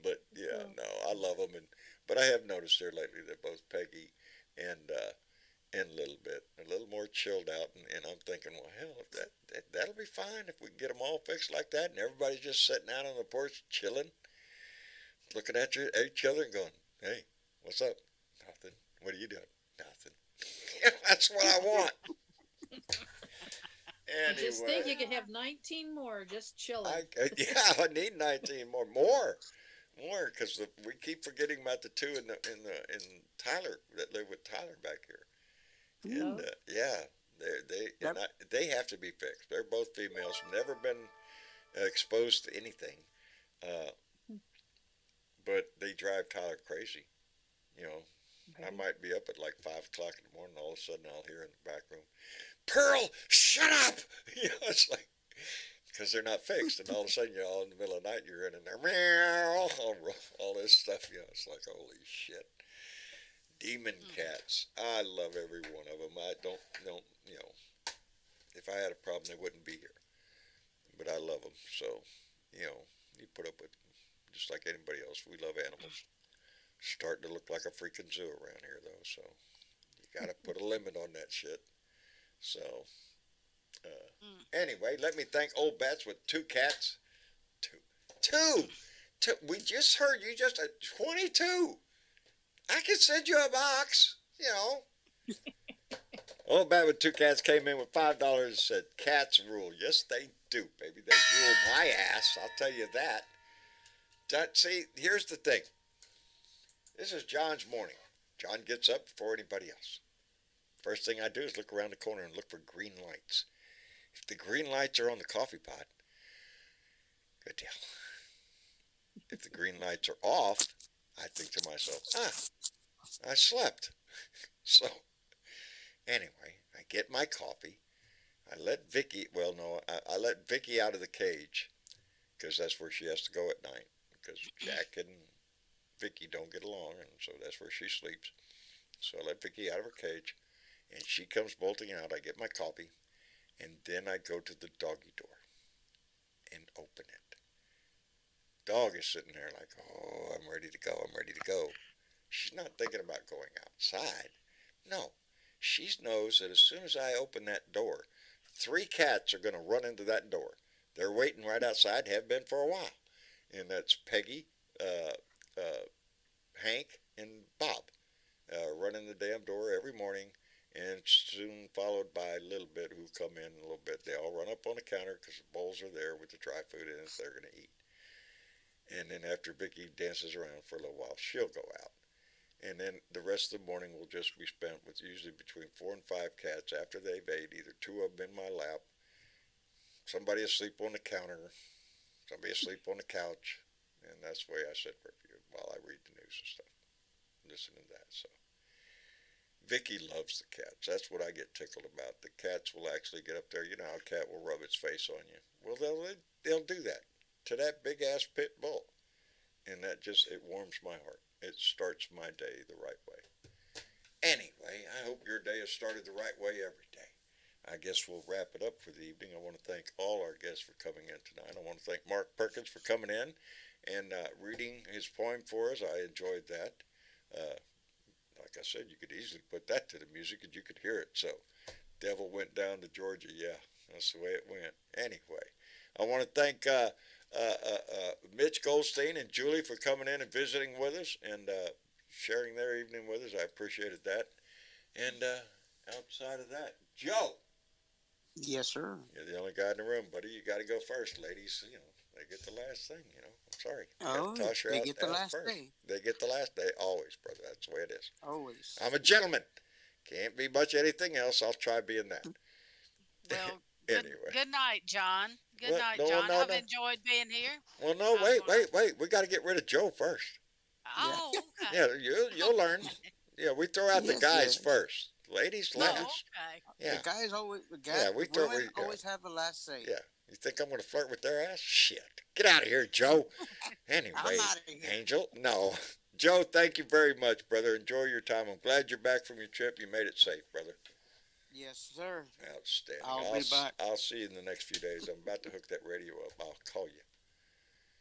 But yeah, no, I love them, but I have noticed here lately that both Peggy and Little Bit a little more chilled out, and I'm thinking, well, hell, if that'll be fine if we can get them all fixed like that, and everybody's just sitting out on the porch chilling, looking at each other and going, hey, what's up? Nothing. What are you doing? Nothing. That's what I want. Anyway, Just think you could have 19 more just chilling. I need 19 more, because we keep forgetting about the two in Tyler that live with Tyler back here, and yeah, they have to be fixed. They're both females, never been exposed to anything, but they drive Tyler crazy. You know, I might be up at like 5 o'clock in the morning. All of a sudden, I'll hear in the back room, "Pearl, shut up!" It's like because they're not fixed, and all of a sudden, all in the middle of the night, you're in there, meow, all this stuff. It's like holy shit. Demon cats. I love every one of them. I don't. If I had a problem, they wouldn't be here. But I love them. So, you put up with them just like anybody else. We love animals. Starting to look like a freaking zoo around here, though. So you got to put a limit on that shit. So, anyway, let me thank Old Bats with 2 cats. Two. We just heard you just 22. I could send you a box, Old Bat with 2 cats came in with $5 and said, cats rule. Yes, they do, baby. They rule my ass. I'll tell you that. See, here's the thing. This is John's morning. John gets up before anybody else. First thing I do is look around the corner and look for green lights. If the green lights are on the coffee pot, good deal. If the green lights are off, I think to myself, I slept. So, anyway, I get my coffee. I let Vicky, I let Vicky out of the cage because that's where she has to go at night because Jack and Vicky don't get along, and so that's where she sleeps. So I let Vicky out of her cage, and she comes bolting out. I get my coffee, and then I go to the doggy door and open it. Dog is sitting there like, oh, I'm ready to go. I'm ready to go. She's not thinking about going outside. No, she knows that as soon as I open that door, 3 cats are going to run into that door. They're waiting right outside, have been for a while. And that's Peggy, Hank, and Bob running the damn door every morning, and soon followed by a little bit who come in a little bit. They all run up on the counter because the bowls are there with the dry food in it they're going to eat. And then after Vicky dances around for a little while, she'll go out. And then the rest of the morning will just be spent with usually between 4 and 5 cats after they've ate, either 2 of them in my lap, somebody asleep on the counter, somebody asleep on the couch, and that's the way I sit for a few while I read the news and stuff, listen to that. So Vicky loves the cats. That's what I get tickled about. The cats will actually get up there. You know how a cat will rub its face on you. Well, they'll do that to that big ass pit bull, and that just it warms my heart. It starts my day the right way. Anyway, I hope your day has started the right way every day. I guess we'll wrap it up for the evening. I want to thank all our guests for coming in tonight. I want to thank Mark Perkins for coming in and reading his poem for us. I enjoyed that. Like I said, you could easily put that to the music and you could hear it. So, Devil Went Down to Georgia, yeah. That's the way it went. Anyway, I want to thank Mitch Goldstein and Julie for coming in and visiting with us and sharing their evening with us. I appreciated that. And outside of that, Joe. Yes, sir. You're the only guy in the room, buddy. You got to go first, ladies. You know, they get the last thing. You know, I'm sorry. Oh, toss her they out, get the out last first. day. They get the last day. Always, brother. That's the way it is. Always. I'm a gentleman. Can't be much anything else. I'll try being that. Well, Anyway. good night, John. Good Well, night, no, John. no, I've no. enjoyed being here. Well, no, wait. We got to get rid of Joe first. Oh, okay. Yeah, you'll learn. Yeah, we throw out the Yes, guys yes. first. Ladies Oh, last. okay. Yeah. The guys always, Yeah, we throw- women we- always have the last say. Yeah. You think I'm going to flirt with their ass? Shit. Get out of here, Joe. Anyway, I'm outta here. Angel. No. Joe, thank you very much, brother. Enjoy your time. I'm glad you're back from your trip. You made it safe, brother. Yes, sir. Outstanding. I'll be back. I'll see you in the next few days. I'm about to hook that radio up. I'll call you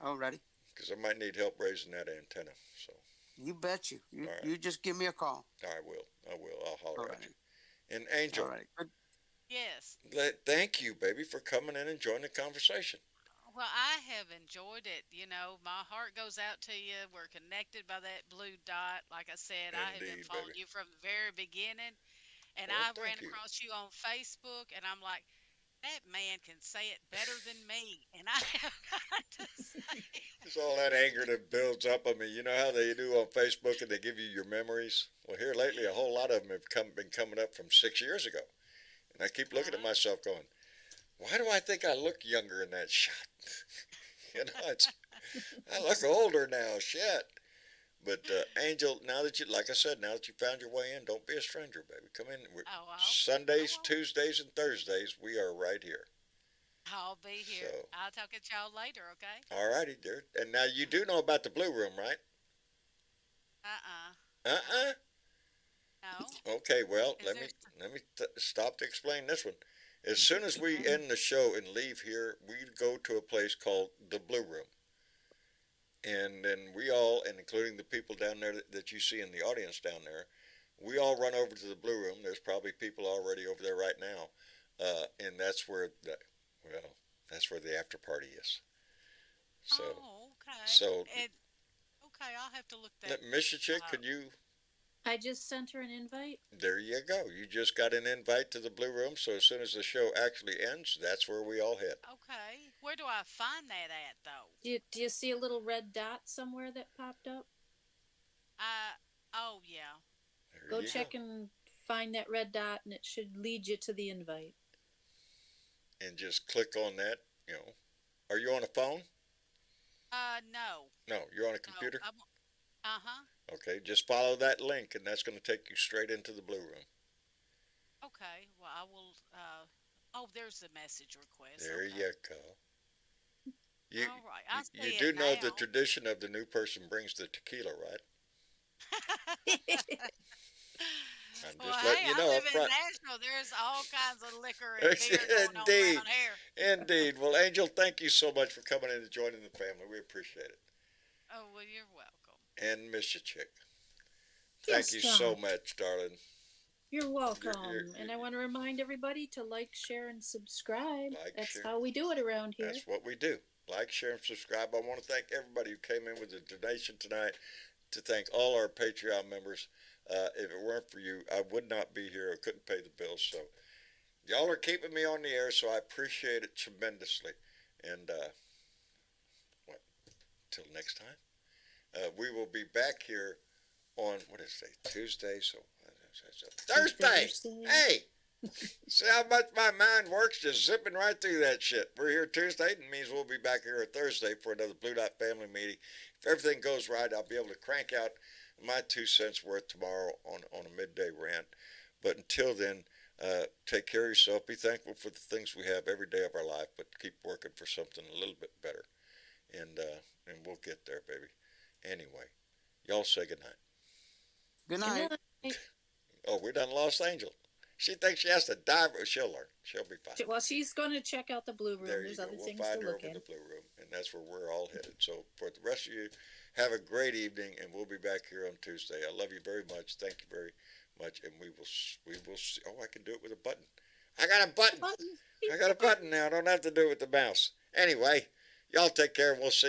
Alrighty. because I might need help raising that antenna. So You bet you. You, All right. you just give me a call. I will. I'll holler at Alrighty. you. And Angel, Alright. Good. Yes. thank you, baby, for coming in and joining the conversation. Well, I have enjoyed it. You know, my heart goes out to you. We're connected by that blue dot. Like I said, I have been Indeed, following baby. you from the very beginning. And Well, I thank ran you. across you on Facebook, and I'm like, that man can say it better than me. And I have got to say it. It's all that anger that builds up on me. You know how they do on Facebook and they give you your memories? Well, here lately, a whole lot of them have been coming up from 6 years ago. And I keep looking at myself going, why do I think I look younger in that shot? You know, I look older now, shit. But Angel, now that you, like I said, now that you found your way in, don't be a stranger, baby. Come in. Oh, Sundays, I won't. Tuesdays, and Thursdays, we are right here. I'll be here. So- I'll talk to y'all later, okay? All righty, dear. And now you do know about the Blue Room, right? Uh-uh. No. Okay, well, Is let me stop to explain this one. As soon as we end the show and leave here, we go to a place called the Blue Room. And then we all, and including the people down there that you see in the audience down there, we all run over to the Blue Room. There's probably people already over there right now. And that's where that's where the after party is. So, Oh, okay. so- Okay, I'll have to look that. Mr. Chick, up. could you? I just sent her an invite. There you go. You just got an invite to the Blue Room. So as soon as the show actually ends, that's where we all head. Okay. Where do I find that at, though? Do you see a little red dot somewhere that popped up? Oh, yeah. There Go you check and find that red dot, and it should lead you to the invite. And just click on that. You know, are you on a phone? No. No, you're on a computer. No, uh-huh. Okay, just follow that link, and that's going to take you straight into the Blue Room. Okay. Well, I will, oh, there's the message request. There Okay. you go. You, All right. I you see do it know the now. tradition of the new person brings the tequila, right? I'm Well, just letting hey, you I know live up in front. Nashville. There's all kinds of liquor and beer going on Indeed. around here. Indeed. Well, Angel, thank you so much for coming in and joining the family. We appreciate it. Oh, well, you're welcome. And Miss you, Chick. Yes, Thank you so John. much, darling. You're welcome. you're- And I want to remind everybody to like, share, and subscribe. Like, That's share. how we do it around here. That's what we do. Like, share, and subscribe. I want to thank everybody who came in with a donation tonight. To thank all our Patreon members. If it weren't for you, I would not be here. I couldn't pay the bills. So, y'all are keeping me on the air, so I appreciate it tremendously. And, till next time, we will be back here on, what is it, Tuesday? So, Thursday! Thursday. Hey! See how much my mind works, just zipping right through that shit. We're here Tuesday, and it means we'll be back here on Thursday for another Blue Dot family meeting. If everything goes right, I'll be able to crank out my 2 cents worth tomorrow on a midday rant. But until then, take care of yourself. Be thankful for the things we have every day of our life, but keep working for something a little bit better. And we'll get there, baby. Anyway, y'all say goodnight. Good Good night. night. Oh, we done lost Angel. She thinks she has to dive. She'll learn. She'll be fine. Well, she's going to check out the blue room. There you There's go. other We'll things find to her look over in at. the Blue Room, and that's where we're all headed. So for the rest of you, have a great evening, and we'll be back here on Tuesday. I love you very much. Thank you very much, and we will see. Oh, I can do it with a button. I got a button. Button. I got a button now. I don't have to do it with the mouse. Anyway, y'all take care and we'll see